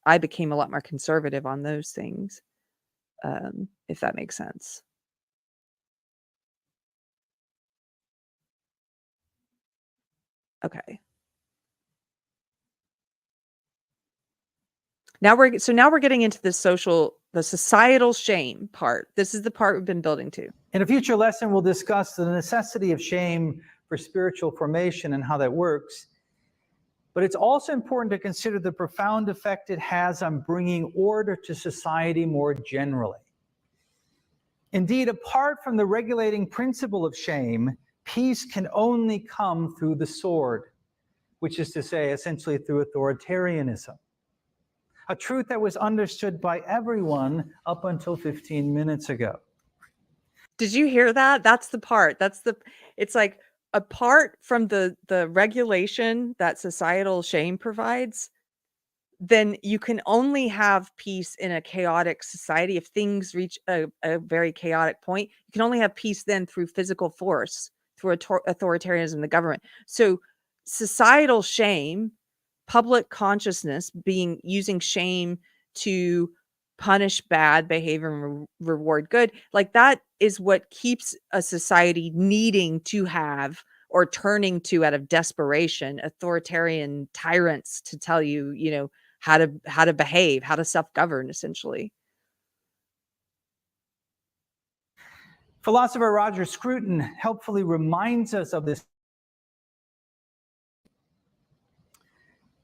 I became a lot more conservative on those things, if that makes sense. Okay. Now we're getting into the societal shame part. This is the part we've been building to. In a future lesson, we'll discuss the necessity of shame for spiritual formation and how that works. But it's also important to consider the profound effect it has on bringing order to society more generally. Indeed, apart from the regulating principle of shame, peace can only come through the sword, which is to say, essentially through authoritarianism. A truth that was understood by everyone up until 15 minutes ago. Did you hear that? That's the part. It's like apart from the regulation that societal shame provides, then you can only have peace in a chaotic society. If things reach a very chaotic point, you can only have peace then through physical force, through authoritarianism, the government. So societal shame, public consciousness using shame to punish bad behavior and reward good, like that is what keeps a society needing to have or turning to out of desperation authoritarian tyrants to tell you, you know, how to behave, how to self-govern, essentially. Philosopher Roger Scruton helpfully reminds us of this.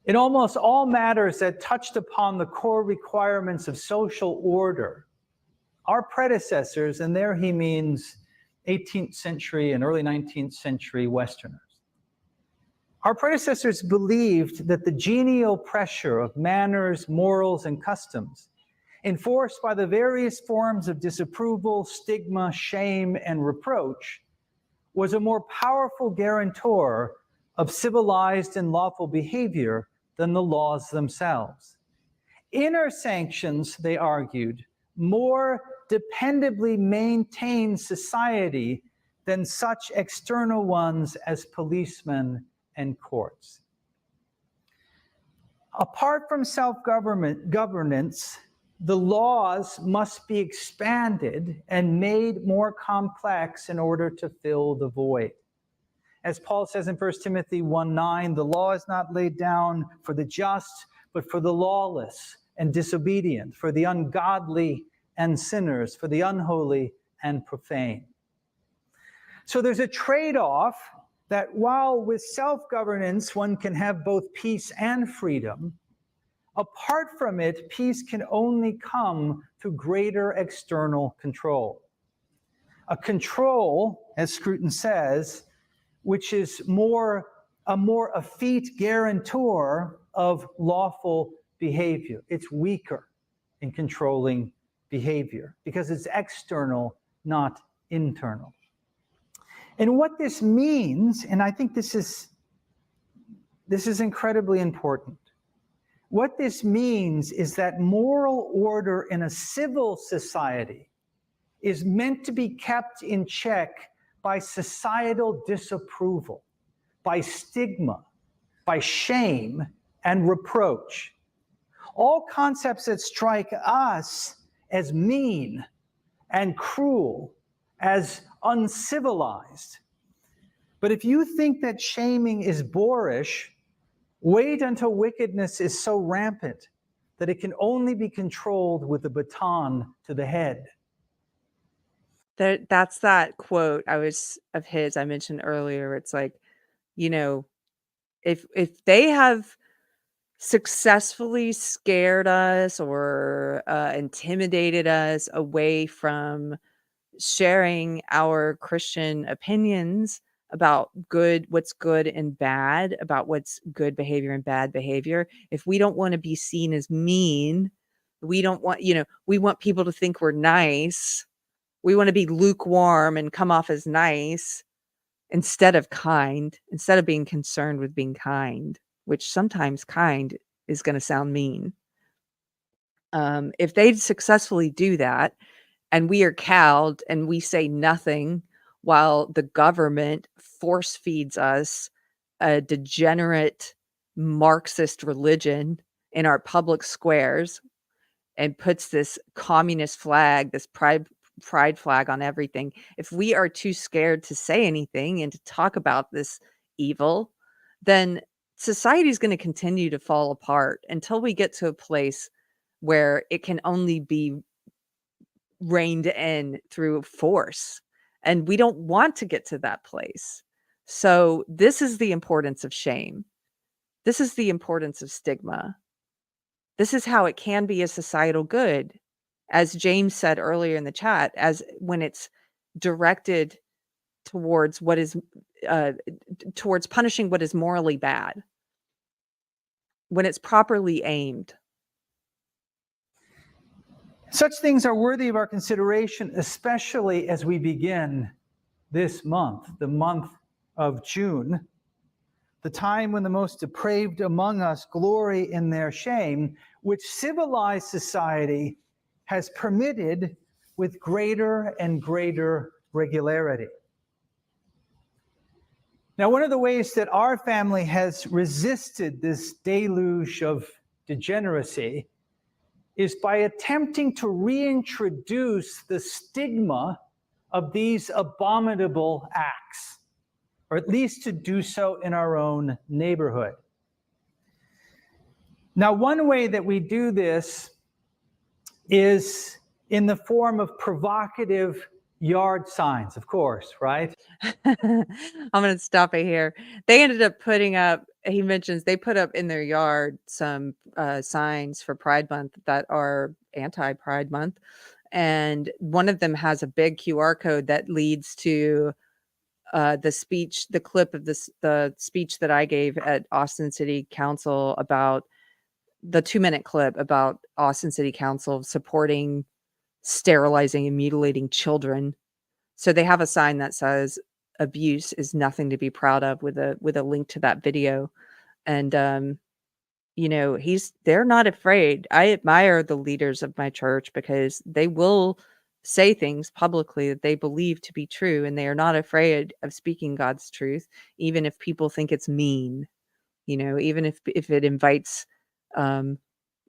In almost all matters that touched upon the core requirements of social order, our predecessors, and there he means 18th century and early 19th century Westerners, our predecessors believed that the genial pressure of manners, morals, and customs, enforced by the various forms of disapproval, stigma, shame, and reproach, was a more powerful guarantor of civilized and lawful behavior than the laws themselves. Inner sanctions, they argued, more dependably maintain society than such external ones as policemen and courts. Apart from self-governance, the laws must be expanded and made more complex in order to fill the void. As Paul says in 1 Timothy 1:9, the law is not laid down for the just, but for the lawless and disobedient, for the ungodly and sinners, for the unholy and profane. So there's a trade-off that while with self-governance one can have both peace and freedom, apart from it, peace can only come through greater external control. A control, as Scruton says, which is a more effete guarantor of lawful behavior. It's weaker in controlling behavior because it's external, not internal. And what this means, and I think this is incredibly important. What this means is that moral order in a civil society is meant to be kept in check by societal disapproval, by stigma, by shame and reproach. All concepts that strike us as mean and cruel, as uncivilized. But if you think that shaming is boorish, wait until wickedness is so rampant that it can only be controlled with a baton to the head. That's that quote of his I mentioned earlier. It's like, if they have successfully scared us or intimidated us away from sharing our Christian opinions about what's good and bad, about what's good behavior and bad behavior. If we don't want to be seen as mean, we don't want, we want people to think we're nice. We want to be lukewarm and come off as nice instead of kind, instead of being concerned with being kind, which sometimes kind is going to sound mean. If they successfully do that, and we are cowed and we say nothing while the government force feeds us a degenerate Marxist religion in our public squares and puts this communist flag, this pride flag on everything. If we are too scared to say anything and to talk about this evil, then society is going to continue to fall apart until we get to a place where it can only be reined in through force. And we don't want to get to that place. So this is the importance of shame. This is the importance of stigma. This is how it can be a societal good. As James said earlier in the chat, as when it's directed towards towards punishing what is morally bad, when it's properly aimed. Such things are worthy of our consideration, especially as we begin this month, the month of June, the time when the most depraved among us glory in their shame, which civilized society has permitted with greater and greater regularity. Now, one of the ways that our family has resisted this deluge of degeneracy is by attempting to reintroduce the stigma of these abominable acts, or at least to do so in our own neighborhood. Now, one way that we do this is in the form of provocative yard signs, of course, right? I'm going to stop it here. They ended up putting up, he mentions they put up in their yard some signs for Pride Month that are anti-Pride Month. And one of them has a big QR code that leads to the clip of the speech that I gave at Austin City Council about the 2-minute clip about Austin City Council supporting sterilizing and mutilating children. So they have a sign that says abuse is nothing to be proud of with a link to that video. And they're not afraid. I admire the leaders of my church because they will say things publicly that they believe to be true, and they are not afraid of speaking God's truth, even if people think it's mean, even if it invites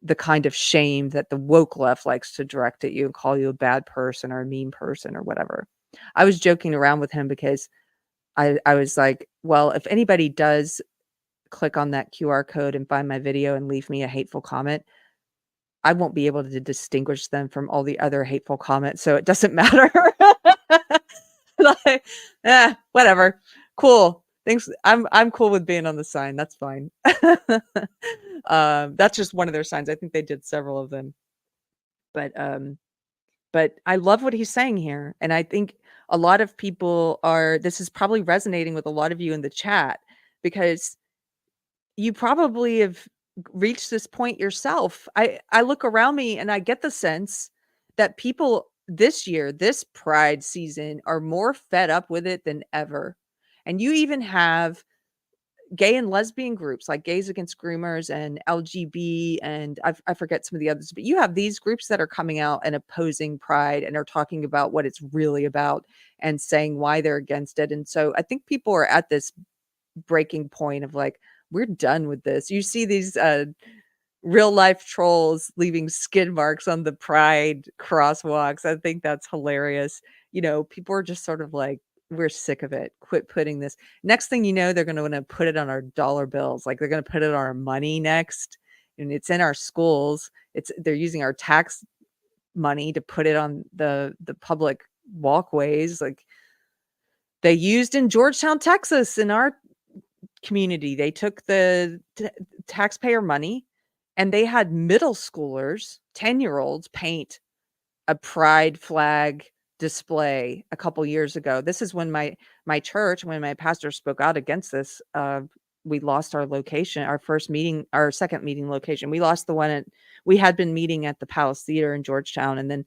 the kind of shame that the woke left likes to direct at you and call you a bad person or a mean person or whatever. I was joking around with him because I was like, well, if anybody does click on that QR code and find my video and leave me a hateful comment, I won't be able to distinguish them from all the other hateful comments. So it doesn't matter. Like, whatever. Cool. Thanks. I'm cool with being on the sign. That's fine. That's just one of their signs. I think they did several of them. But I love what he's saying here. And I think a lot of people this is probably resonating with a lot of you in the chat, because you probably have reached this point yourself. I look around me and I get the sense that people this year, this Pride season, are more fed up with it than ever. And you even have gay and lesbian groups like Gays Against Groomers and LGB, and I forget some of the others, but you have these groups that are coming out and opposing Pride and are talking about what it's really about and saying why they're against it. And so I think people are at this breaking point of like, we're done with this. You see these real life trolls leaving skid marks on the Pride crosswalks. I think that's hilarious. People are just sort of like, we're sick of it. Quit putting this. Next thing you know, they're going to want to put it on our dollar bills. Like they're going to put it on our money next. And it's in our schools. They're using our tax money to put it on the public walkways. Like they used in Georgetown, Texas, in our community. They took the taxpayer money and they had middle schoolers, 10-year-olds, paint a pride flag display a couple years ago. This is when my church, when my pastor spoke out against this, we lost our location, our second meeting location. We lost the one we had been meeting at the Palace Theater in Georgetown. And then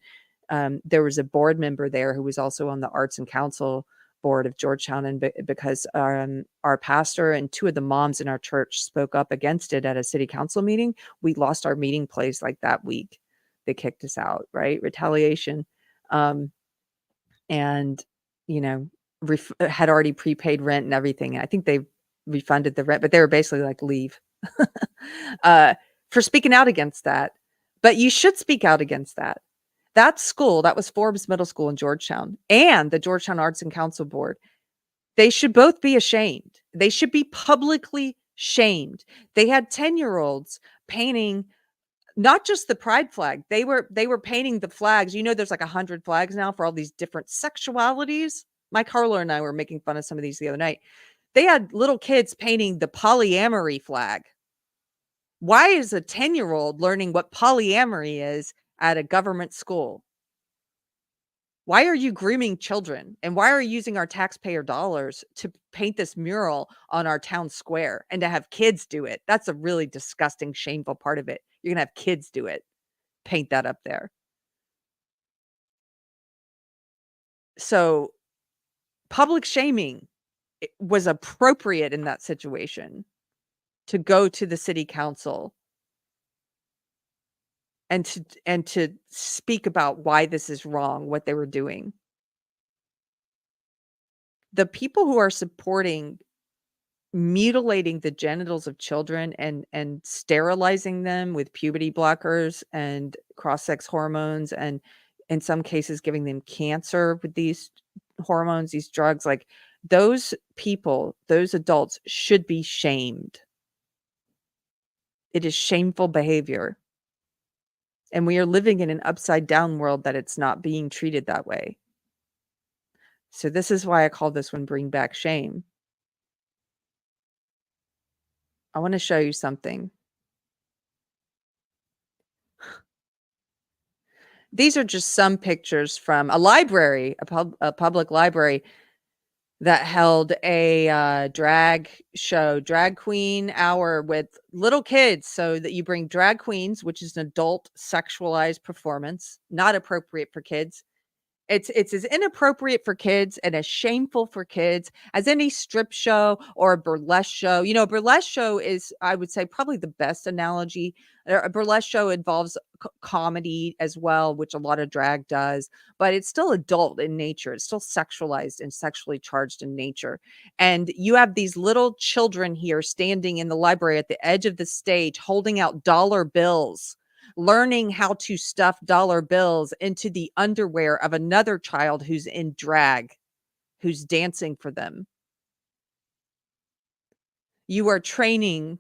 there was a board member there who was also on the Arts and Council board of Georgetown. And because our pastor and two of the moms in our church spoke up against it at a city council meeting, we lost our meeting place like that week. They kicked us out, right? Retaliation. And, had already prepaid rent and everything. I think they refunded the rent, but they were basically like, leave for speaking out against that. But you should speak out against that. That school, that was Forbes Middle School in Georgetown, and the Georgetown Arts and Council Board, they should both be ashamed. They should be publicly shamed. They had 10-year-olds painting not just the pride flag. They were painting the flags. There's like 100 flags now for all these different sexualities. Mike Harlow and I were making fun of some of these the other night. They had little kids painting the polyamory flag. Why is a 10-year-old learning what polyamory is at a government school? Why are you grooming children? And why are you using our taxpayer dollars to paint this mural on our town square and to have kids do it? That's a really disgusting, shameful part of it. You're going to have kids do it. Paint that up there. So public shaming was appropriate in that situation, to go to the city council and to speak about why this is wrong, what they were doing. The people who are supporting mutilating the genitals of children and sterilizing them with puberty blockers and cross-sex hormones, and in some cases giving them cancer with these hormones, these drugs, like those people, those adults should be shamed. It is shameful behavior. And we are living in an upside down world that it's not being treated that way. So this is why I call this one Bring Back Shame. I want to show you something. These are just some pictures from a library, a public library that held a drag queen hour with little kids, so that you bring drag queens, which is an adult sexualized performance, not appropriate for kids. It's as inappropriate for kids and as shameful for kids as any strip show or a burlesque show. A burlesque show is, I would say, probably the best analogy. A burlesque show involves comedy as well, which a lot of drag does, but it's still adult in nature. It's still sexualized and sexually charged in nature. And you have these little children here standing in the library at the edge of the stage, holding out dollar bills, learning how to stuff dollar bills into the underwear of another child who's in drag, who's dancing for them. You are training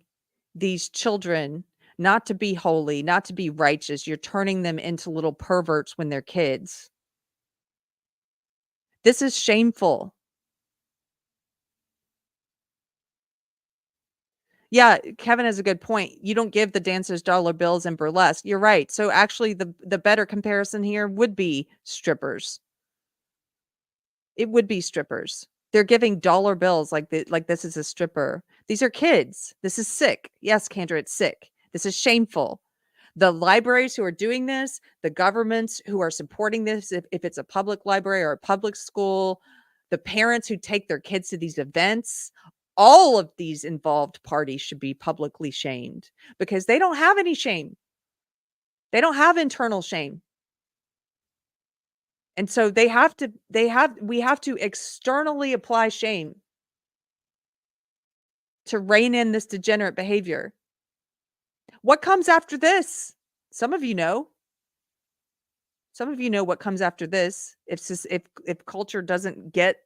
these children not to be holy, not to be righteous. You're turning them into little perverts when they're kids. This is shameful. Yeah, Kevin has a good point. You don't give the dancers dollar bills in burlesque. You're right. So actually the better comparison here would be strippers. It would be strippers. They're giving dollar bills like this is a stripper. These are kids. This is sick. Yes, Kendra, it's sick. This is shameful. The libraries who are doing this, the governments who are supporting this, if it's a public library or a public school, the parents who take their kids to these events, all of these involved parties should be publicly shamed because they don't have any shame. They don't have internal shame. And so we have to externally apply shame to rein in this degenerate behavior. What comes after this? Some of you know. Some of you know what comes after this. If culture doesn't get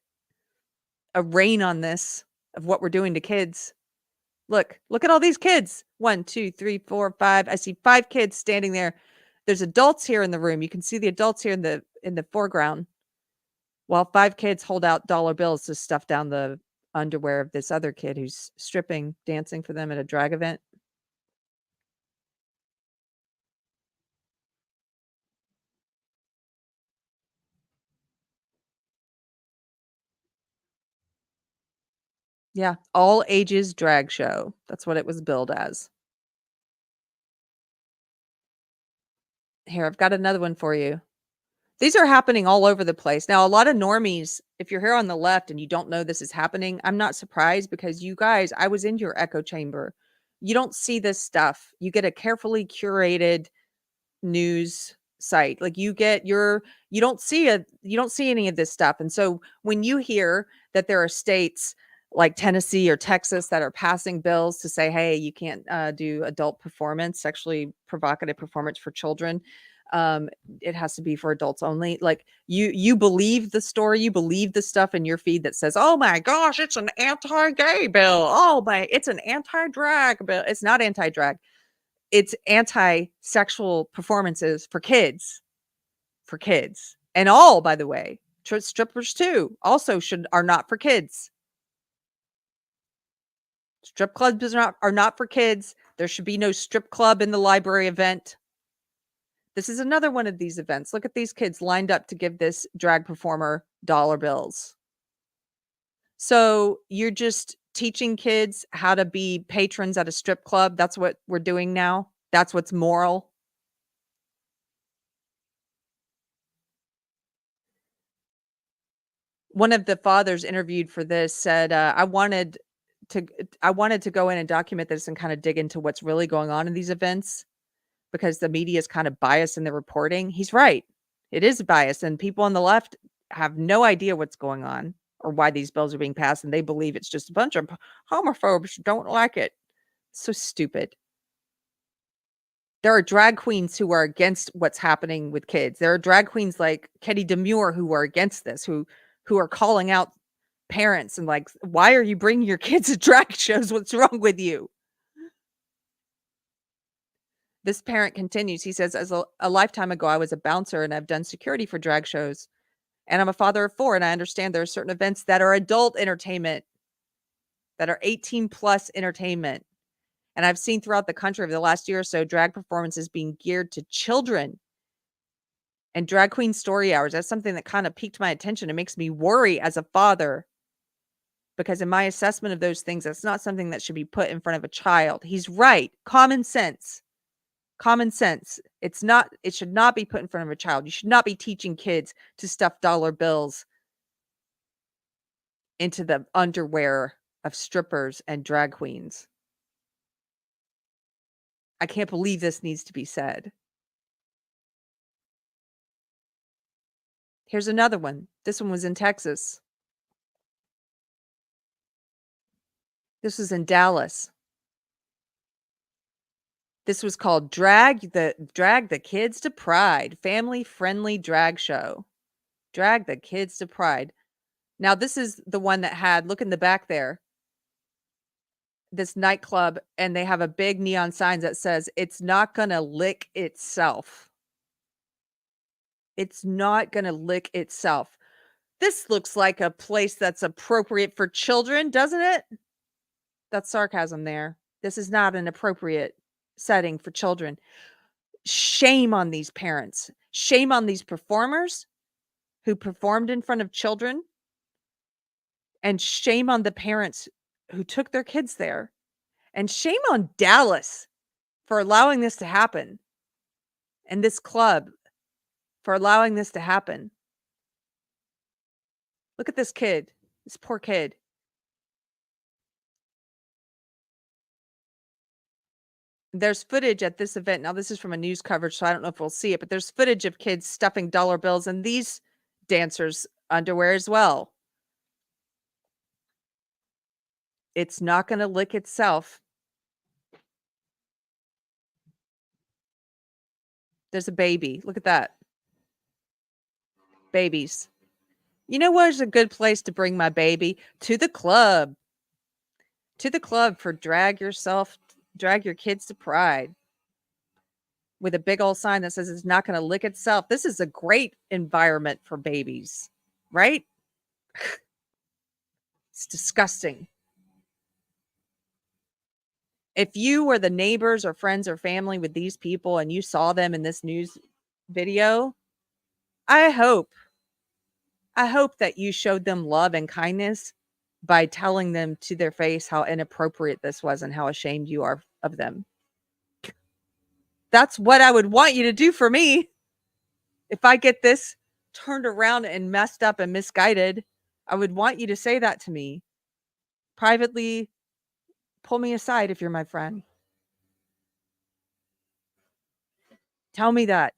a rein on this of what we're doing to kids. Look at all these kids. 1, 2, 3, 4, 5. I see 5 kids standing there. There's adults here in the room. You can see the adults here in the foreground. While 5 kids hold out dollar bills to stuff down the underwear of this other kid who's stripping, dancing for them at a drag event. Yeah, all ages drag show. That's what it was billed as. Here, I've got another one for you. These are happening all over the place. Now, a lot of normies, if you're here on the left and you don't know this is happening, I'm not surprised because you guys, I was in your echo chamber. You don't see this stuff. You get a carefully curated news site. Like you don't see any of this stuff. And so when you hear that there are states like Tennessee or Texas that are passing bills to say, hey, you can't do adult performance, sexually provocative performance for children. It has to be for adults only. Like you believe the story, you believe the stuff in your feed that says, oh my gosh, it's an anti-gay bill. It's an anti-drag bill. It's not anti-drag. It's anti-sexual performances for kids. And all, by the way, strippers too also are not for kids. Strip clubs are not for kids. There should be no strip club in the library event. This is another one of these events. Look at these kids lined up to give this drag performer dollar bills. So you're just teaching kids how to be patrons at a strip club. That's what we're doing now. That's what's moral. One of the fathers interviewed for this said, I wanted to go in and document this and kind of dig into what's really going on in these events because the media is kind of biased in the reporting. He's right. It is biased, and people on the left have no idea what's going on or why these bills are being passed, and they believe it's just a bunch of homophobes who don't like it. So stupid. There are drag queens who are against what's happening with kids. There are drag queens like Keri Smith who are against this, who are calling out parents and like, why are you bringing your kids to drag shows? What's wrong with you? This parent continues. He says, as a lifetime ago, I was a bouncer and I've done security for drag shows. And I'm a father of 4, and I understand there are certain events that are adult entertainment, that are 18 plus entertainment. And I've seen throughout the country over the last year or so, drag performances being geared to children and drag queen story hours. That's something that kind of piqued my attention. It makes me worry as a father because in my assessment of those things, that's not something that should be put in front of a child. He's right. Common sense. It should not be put in front of a child. You should not be teaching kids to stuff dollar bills into the underwear of strippers and drag queens. I can't believe this needs to be said. Here's another one. This one was in Texas. This was in Dallas. This was called Drag the Kids to Pride, family-friendly drag show. Drag the Kids to Pride. Now, this is the one that had, look in the back there, this nightclub, and they have a big neon sign that says, it's not gonna lick itself. It's not gonna lick itself. This looks like a place that's appropriate for children, doesn't it? That's sarcasm there. This is not an appropriate setting for children. Shame on these parents. Shame on these performers who performed in front of children. And shame on the parents who took their kids there. And shame on Dallas for allowing this to happen. and this club for allowing this to happen. Look at this kid, this poor kid. There's footage at this event. Now, this is from a news coverage, so I don't know if we'll see it, but there's footage of kids stuffing dollar bills in these dancers' underwear as well. It's not going to lick itself. There's a baby. Look at that. Babies. You know where's a good place to bring my baby? To the club. To the club for drag your kids to Pride. With a big old sign that says it's not going to lick itself. This is a great environment for babies, right? It's disgusting. If you were the neighbors or friends or family with these people and you saw them in this news video, I hope that you showed them love and kindness by telling them to their face how inappropriate this was and how ashamed you are of them. That's what I would want you to do for me. If I get this turned around and messed up and misguided, I would want you to say that to me. Privately, pull me aside if you're my friend. Tell me that.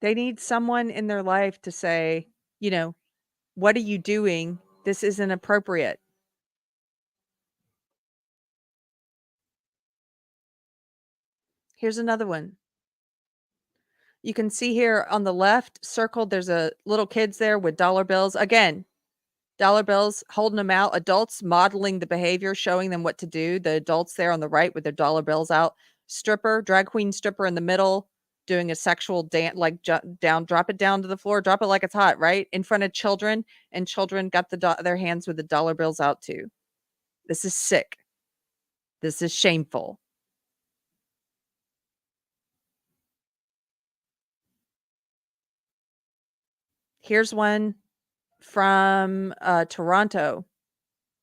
They need someone in their life to say, what are you doing? This isn't appropriate. Here's another one. You can see here on the left circled, there's a little kids there with dollar bills. Again, dollar bills, holding them out. Adults modeling the behavior, showing them what to do. The adults there on the right with their dollar bills out. Drag queen stripper in the middle, doing a sexual dance, like drop it down to the floor, drop it like it's hot, right? In front of children, and children got their hands with the dollar bills out too. This is sick. This is shameful. Here's one from Toronto.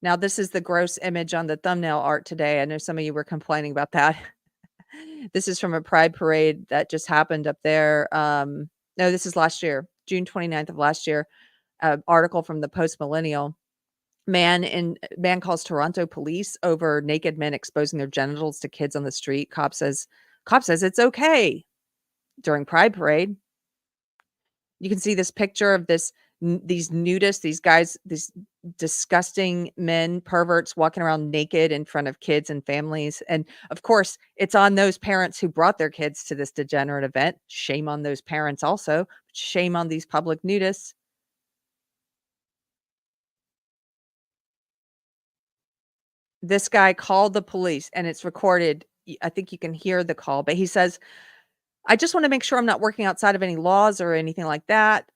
Now, this is the gross image on the thumbnail art today. I know some of you were complaining about that. This is from a pride parade that just happened up there. No, this is last year, June 29th of last year. Article from the Post Millennial. Man calls Toronto police over naked men exposing their genitals to kids on the street. Cop says it's okay during pride parade. You can see this picture of these nudists, these guys, these disgusting men, perverts walking around naked in front of kids and families. And of course, it's on those parents who brought their kids to this degenerate event. Shame on those parents also. Shame on these public nudists. This guy called the police, and it's recorded. I think you can hear the call, but he says, I just want to make sure I'm not working outside of any laws or anything like that.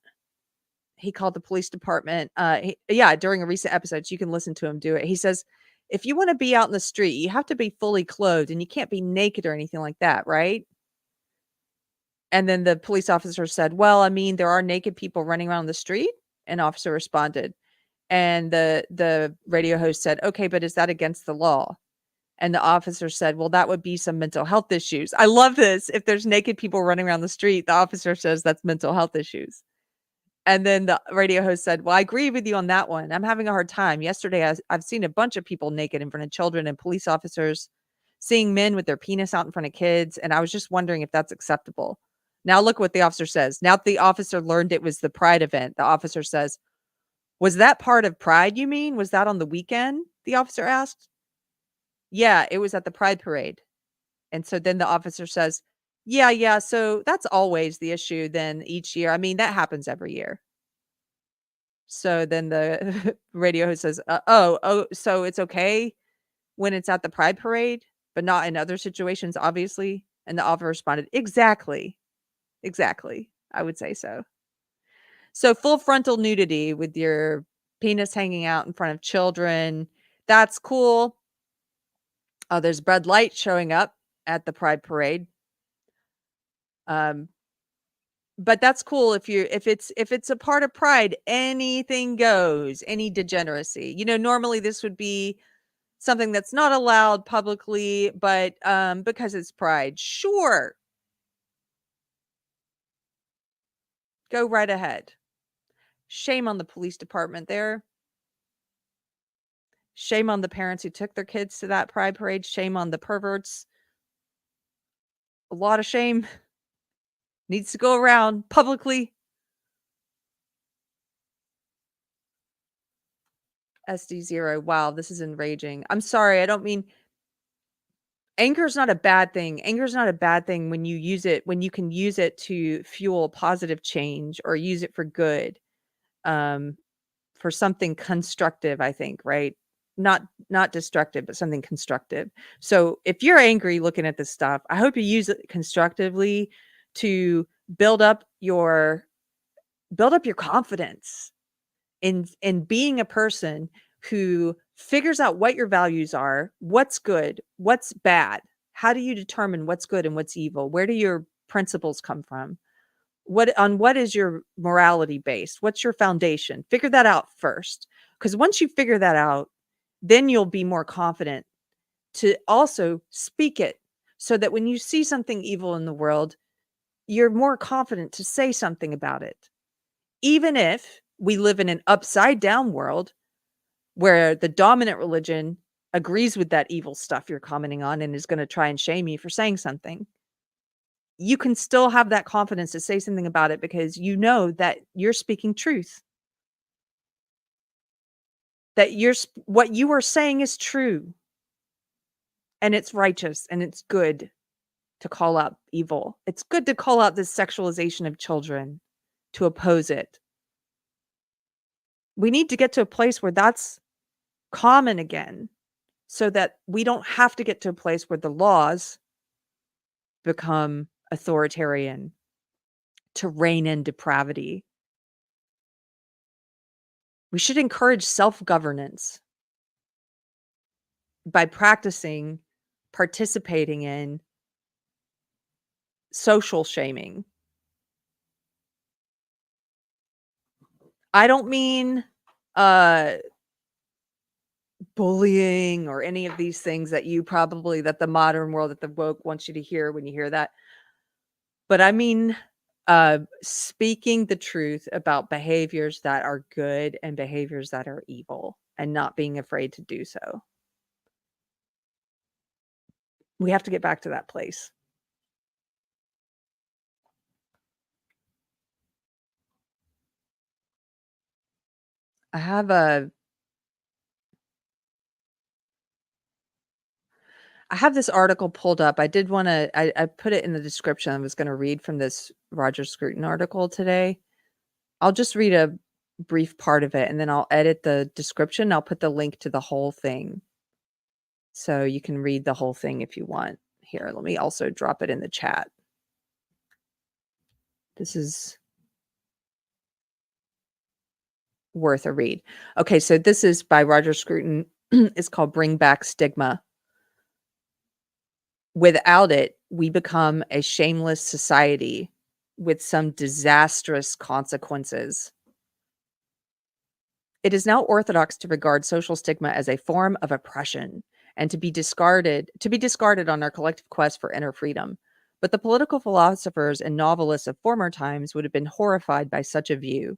He called the police department. During a recent episode, so you can listen to him do it. He says, if you want to be out in the street, you have to be fully clothed and you can't be naked or anything like that, right? And then the police officer said, well, I mean, there are naked people running around the street. An officer responded. And the radio host said, okay, but is that against the law? And the officer said, well, that would be some mental health issues. I love this. If there's naked people running around the street, the officer says that's mental health issues. And then the radio host said, well, I agree with you on that one. I'm having a hard time. Yesterday, I've seen a bunch of people naked in front of children and police officers, seeing men with their penis out in front of kids. And I was just wondering if that's acceptable. Now look what the officer says. Now the officer learned it was the Pride event. The officer says, was that part of Pride, you mean? Was that on the weekend? The officer asked. Yeah, it was at the Pride parade. And so then the officer says, yeah. So that's always the issue then each year. I mean, that happens every year. So then the radio host says, so it's okay when it's at the Pride parade, but not in other situations, obviously. And the officer responded, exactly. I would say so. So full frontal nudity with your penis hanging out in front of children. That's cool. Oh, there's Bud Light showing up at the Pride parade. But that's cool if it's a part of pride, anything goes, any degeneracy. Normally this would be something that's not allowed publicly, but because it's pride, sure, go right ahead. Shame on the police department there. Shame on the parents who took their kids to that pride parade. Shame on the perverts. A lot of shame needs to go around publicly. SD0. Wow, this is enraging. I'm sorry. I don't mean anger is not a bad thing. Anger is not a bad thing when you can use it to fuel positive change or use it for good. Um, for something constructive, I think, right? Not destructive, but something constructive. So if you're angry looking at this stuff, I hope you use it constructively to build up your confidence in being a person who figures out what your values are, what's good, what's bad. How do you determine what's good and what's evil? Where do your principles come from? What is your morality based? What's your foundation? Figure that out first. Because once you figure that out, then you'll be more confident to also speak it so that when you see something evil in the world, you're more confident to say something about it. Even if we live in an upside down world where the dominant religion agrees with that evil stuff you're commenting on and is going to try and shame you for saying something, you can still have that confidence to say something about it because you know that you're speaking truth. That what you are saying is true. And it's righteous and it's good to call out evil. It's good to call out this sexualization of children, to oppose it. We need to get to a place where that's common again so that we don't have to get to a place where the laws become authoritarian to rein in depravity. We should encourage self-governance by participating in social shaming. I don't mean bullying or any of these things that the modern world, that the woke wants you to hear when you hear that. But I mean speaking the truth about behaviors that are good and behaviors that are evil and not being afraid to do so. We have to get back to that place. I have this article pulled up. I did want to, I put it in the description. I was going to read from this Roger Scruton article today. I'll just read a brief part of it and then I'll edit the description. I'll put the link to the whole thing. So you can read the whole thing if you want. Here, let me also drop it in the chat. This is worth a read. Okay, so this is by Roger Scruton. It's called Bring Back Stigma. Without it, we become a shameless society with some disastrous consequences. It is now orthodox to regard social stigma as a form of oppression and to be discarded on our collective quest for inner freedom. But the political philosophers and novelists of former times would have been horrified by such a view.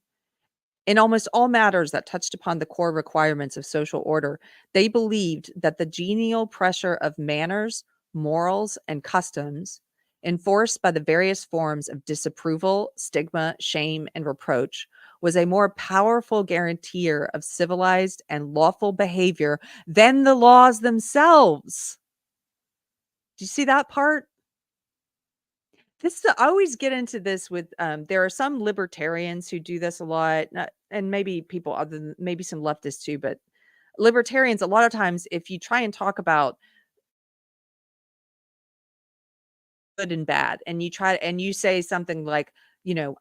In almost all matters that touched upon the core requirements of social order, they believed that the genial pressure of manners, morals, and customs, enforced by the various forms of disapproval, stigma, shame, and reproach, was a more powerful guarantor of civilized and lawful behavior than the laws themselves. Do you see that part? I always get into this with, there are some libertarians who do this a lot, and maybe people other than maybe some leftists too, but libertarians, a lot of times, if you try and talk about good and bad, and you say something like,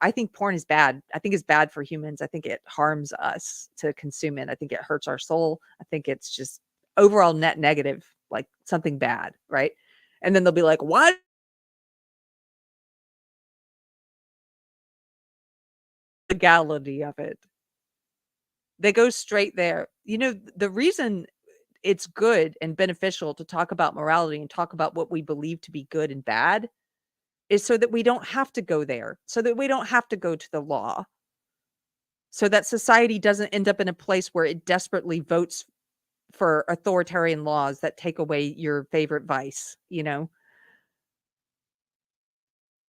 I think porn is bad. I think it's bad for humans. I think it harms us to consume it. I think it hurts our soul. I think it's just overall net negative, like something bad, right? And then they'll be like, what? legality of it. They go straight there. You know, the reason it's good and beneficial to talk about morality and talk about what we believe to be good and bad is so that we don't have to go there, so that we don't have to go to the law, so that society doesn't end up in a place where it desperately votes for authoritarian laws that take away your favorite vice, you know?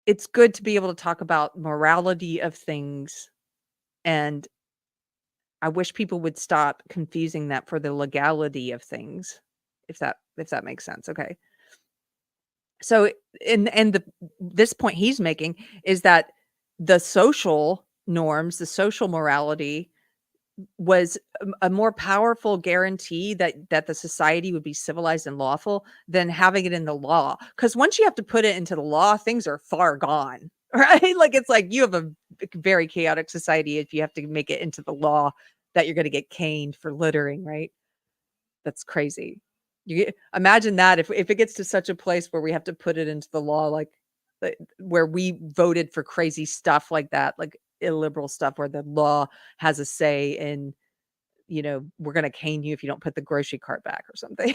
It's good to be able to talk about morality of things, and I wish people would stop confusing that for the legality of things, if that makes sense, okay? So, and this point he's making is that the social norms, the social morality was a more powerful guarantee that the society would be civilized and lawful than having it in the law. Because once you have to put it into the law, things are far gone, right? Like, it's like you have a very chaotic society if you have to make it into the law that you're gonna get caned for littering, right? That's crazy. Imagine that if it gets to such a place where we have to put it into the law, like, where we voted for crazy stuff like that, like illiberal stuff where the law has a say in, you know, we're gonna cane you if you don't put the grocery cart back or something.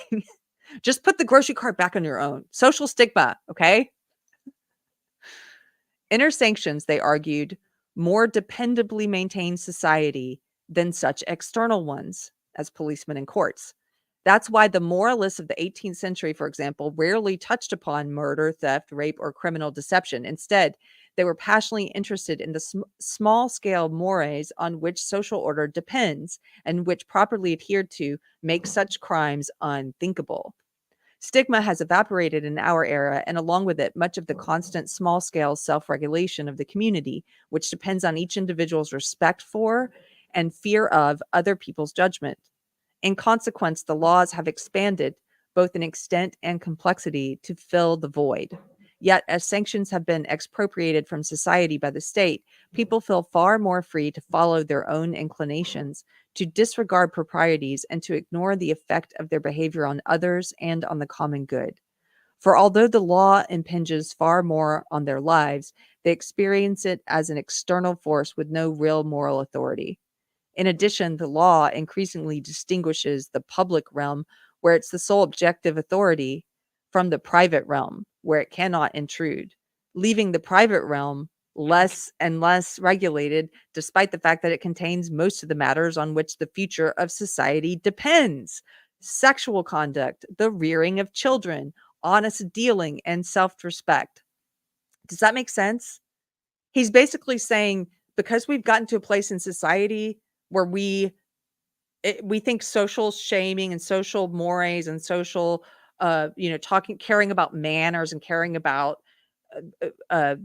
Just put the grocery cart back on your own. Social stigma, okay? Inner sanctions, they argued, more dependably maintain society than such external ones as policemen and courts. That's why the moralists of the 18th century, for example, rarely touched upon murder, theft, rape, or criminal deception. Instead, they were passionately interested in the small scale mores on which social order depends and which, properly adhered to, make such crimes unthinkable. Stigma has evaporated in our era, and along with it, much of the constant small scale self regulation of the community, which depends on each individual's respect for and fear of other people's judgment. In consequence, the laws have expanded both in extent and complexity to fill the void. Yet, as sanctions have been expropriated from society by the state, people feel far more free to follow their own inclinations, to disregard proprieties, and to ignore the effect of their behavior on others and on the common good. For although the law impinges far more on their lives, they experience it as an external force with no real moral authority. In addition, the law increasingly distinguishes the public realm, where it's the sole objective authority, from the private realm, where it cannot intrude, leaving the private realm less and less regulated, despite the fact that it contains most of the matters on which the future of society depends: sexual conduct, the rearing of children, honest dealing, and self respect. Does that make sense? He's basically saying, because we've gotten to a place in society where we think social shaming and social mores and social, you know, caring about manners and caring about uh, uh,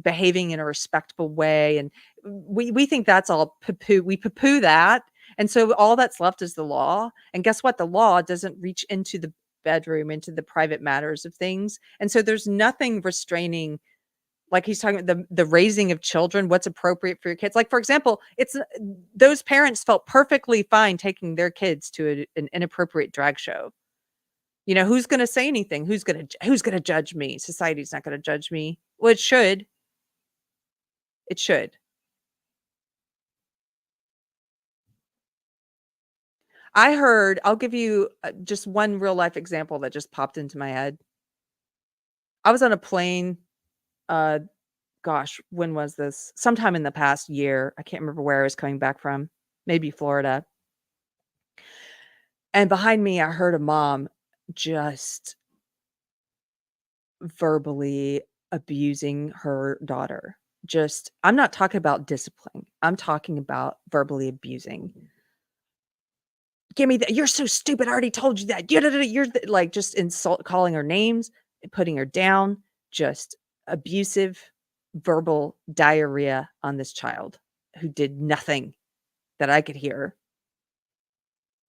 behaving in a respectable way, and we think that's all poo-poo. We poo-poo that, and so all that's left is the law. And guess what? The law doesn't reach into the bedroom, into the private matters of things, and so there's nothing restraining. Like, he's talking about the raising of children, what's appropriate for your kids. Like, for example, it's those parents felt perfectly fine taking their kids to an inappropriate drag show. You know, who's gonna say anything? Who's gonna judge me? Society's not gonna judge me. Well, it should. It should. I'll give you, just one real life example that just popped into my head. I was on a plane, uh, gosh, when was this? Sometime in the past year. I can't remember where I was coming back from, maybe Florida. And behind me, I heard a mom just verbally abusing her daughter. Just, I'm not talking about discipline. I'm talking about verbally abusing. Give me that. You're so stupid. I already told you that. You're like, just insult, calling her names, putting her down, just abusive verbal diarrhea on this child who did nothing that I could hear.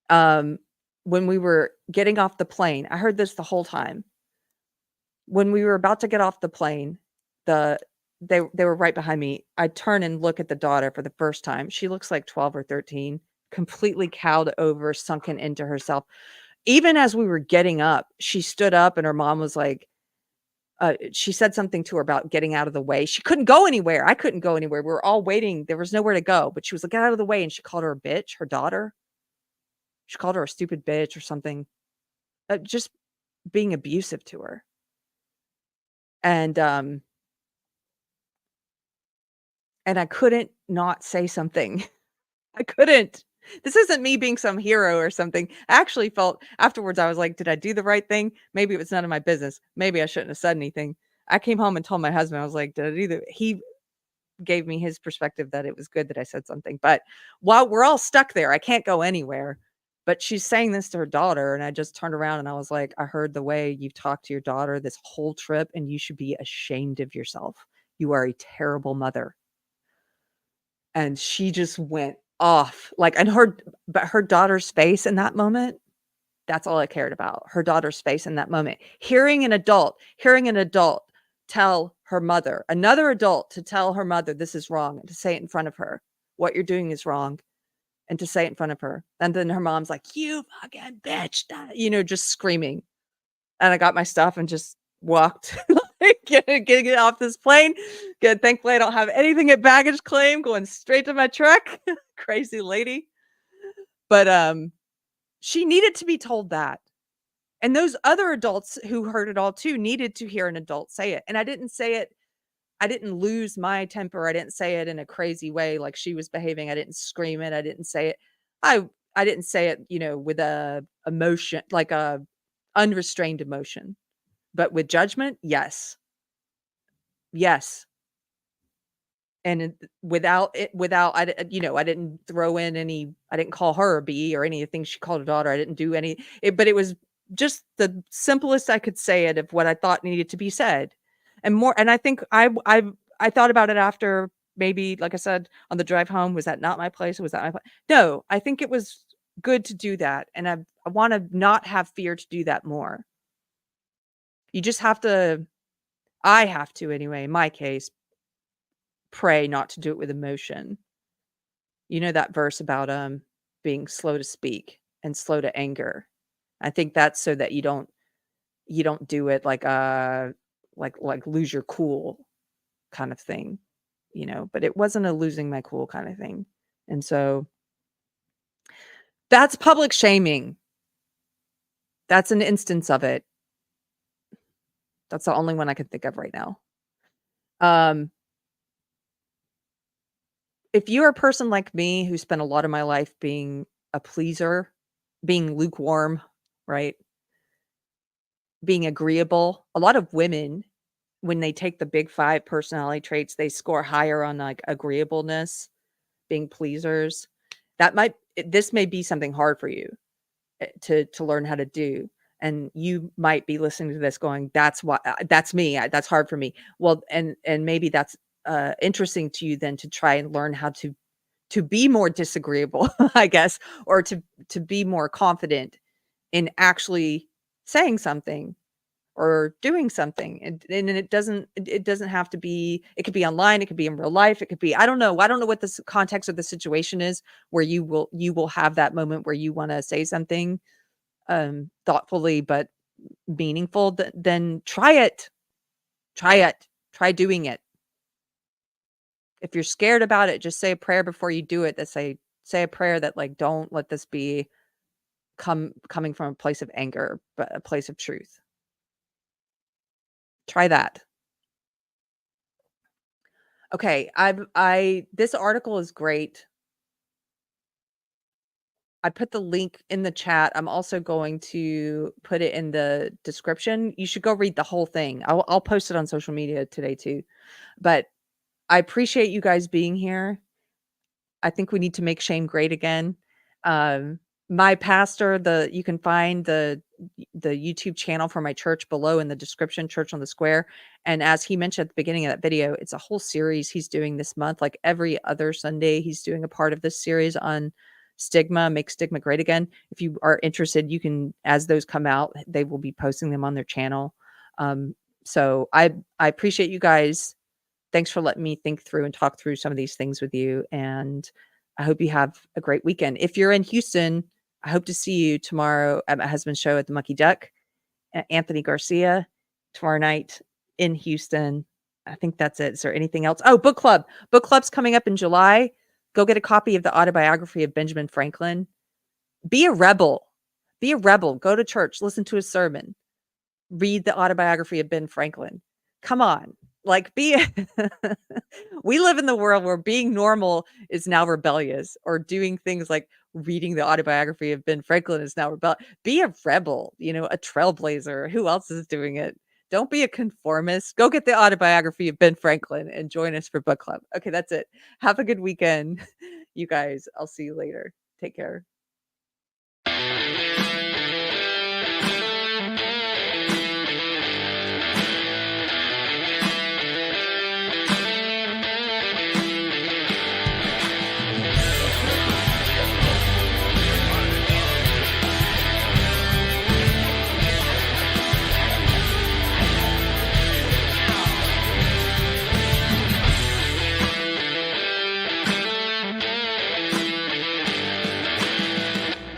Um, when we were getting off the plane, I heard this the whole time. When we were about to get off the plane, the they were right behind me. I turn and look at the daughter for the first time. She looks like 12 or 13, completely cowed over, sunken into herself. Even as we were getting up, she stood up and her mom was like, she said something to her about getting out of the way. She couldn't go anywhere. I couldn't go anywhere. We were all waiting. There was nowhere to go, but she was like, get out of the way. And she called her a bitch, her daughter. She called her a stupid bitch or something. Just being abusive to her. And I couldn't not say something. I couldn't. This isn't me being some hero or something. I actually felt afterwards, I was like, did I do the right thing? Maybe it was none of my business. Maybe I shouldn't have said anything. I came home and told my husband, I was like, did I do the, he gave me his perspective that it was good that I said something. But while we're all stuck there, I can't go anywhere. But she's saying this to her daughter. And I just turned around and I was like, I heard the way you've talked to your daughter this whole trip, and you should be ashamed of yourself. You are a terrible mother. And she just went off, like, and her daughter's face in that moment, that's all I cared about. Her daughter's face in that moment. Hearing an adult tell her mother, another adult to tell her mother this is wrong, and to say it in front of her, what you're doing is wrong, and to say it in front of her. And then her mom's like, you fucking bitch, just screaming. And I got my stuff and just walked, getting off this plane. Good. Thankfully, I don't have anything at baggage claim, going straight to my truck. Crazy lady. But she needed to be told that. And those other adults who heard it all too needed to hear an adult say it. And I didn't say it. I didn't lose my temper. I didn't say it in a crazy way like she was behaving. I didn't scream it. I didn't say it. I didn't say it, with a emotion, like a unrestrained emotion. But with judgment, yes. Yes. And I didn't throw in I didn't call her a B or anything she called her daughter. I didn't do but it was just the simplest I could say it of what I thought needed to be said. And I think I thought about it after, maybe, like I said, on the drive home. Was that not my place? Or was that my place? No, I think it was good to do that. And I want to not have fear to do that more. You just have to, I have to anyway, in my case, pray not to do it with emotion. You know that verse about being slow to speak and slow to anger. I think that's so that you don't do it like lose your cool kind of thing, but it wasn't a losing my cool kind of thing. And so that's public shaming. That's an instance of it. That's the only one I can think of right now. If you're a person like me who spent a lot of my life being a pleaser, being lukewarm, right? Being agreeable. A lot of women, when they take the big 5 personality traits, they score higher on like agreeableness, being pleasers. This may be something hard for you to learn how to do. And you might be listening to this going, that's me. That's hard for me. Well, and maybe that's interesting to you then to try and learn how to be more disagreeable, I guess, or to be more confident in actually saying something or doing something. And it doesn't have to be, it could be online, it could be in real life, it could be, I don't know what the context of the situation is where you will have that moment where you want to say something thoughtfully but meaningful. Then try it. Try doing it. If you're scared about it, just say a prayer before you do it that say a prayer that, like, don't let this be coming from a place of anger, but a place of truth. Try that. Okay, this article is great. I put the link in the chat. I'm also going to put it in the description. You should go read the whole thing. I'll post it on social media today too. But I appreciate you guys being here. I think we need to make shame great again. My pastor, you can find the YouTube channel for my church below in the description, Church on the Square. And as he mentioned at the beginning of that video, it's a whole series he's doing this month. Like every other Sunday, he's doing a part of this series on Stigma, Make Stigma Great Again. If you are interested, you can, as those come out, they will be posting them on their channel. So I appreciate you guys. Thanks for letting me think through and talk through some of these things with you. And I hope you have a great weekend. If you're in Houston, I hope to see you tomorrow at my husband's show at the Mucky Duck, Anthony Garcia, tomorrow night. in Houston. I think that's it. Is there anything else? Oh, book club. Book club's coming up in July. Go get a copy of the autobiography of Benjamin Franklin. Be a rebel. Be a rebel. Go to church. Listen to a sermon. Read the autobiography of Ben Franklin. Come on. Like, we live in the world where being normal is now rebellious, or doing things like reading the autobiography of Ben Franklin is now rebellious. Be a rebel, a trailblazer. Who else is doing it? Don't be a conformist. Go get the autobiography of Ben Franklin and join us for book club. Okay, that's it. Have a good weekend, you guys. I'll see you later. Take care.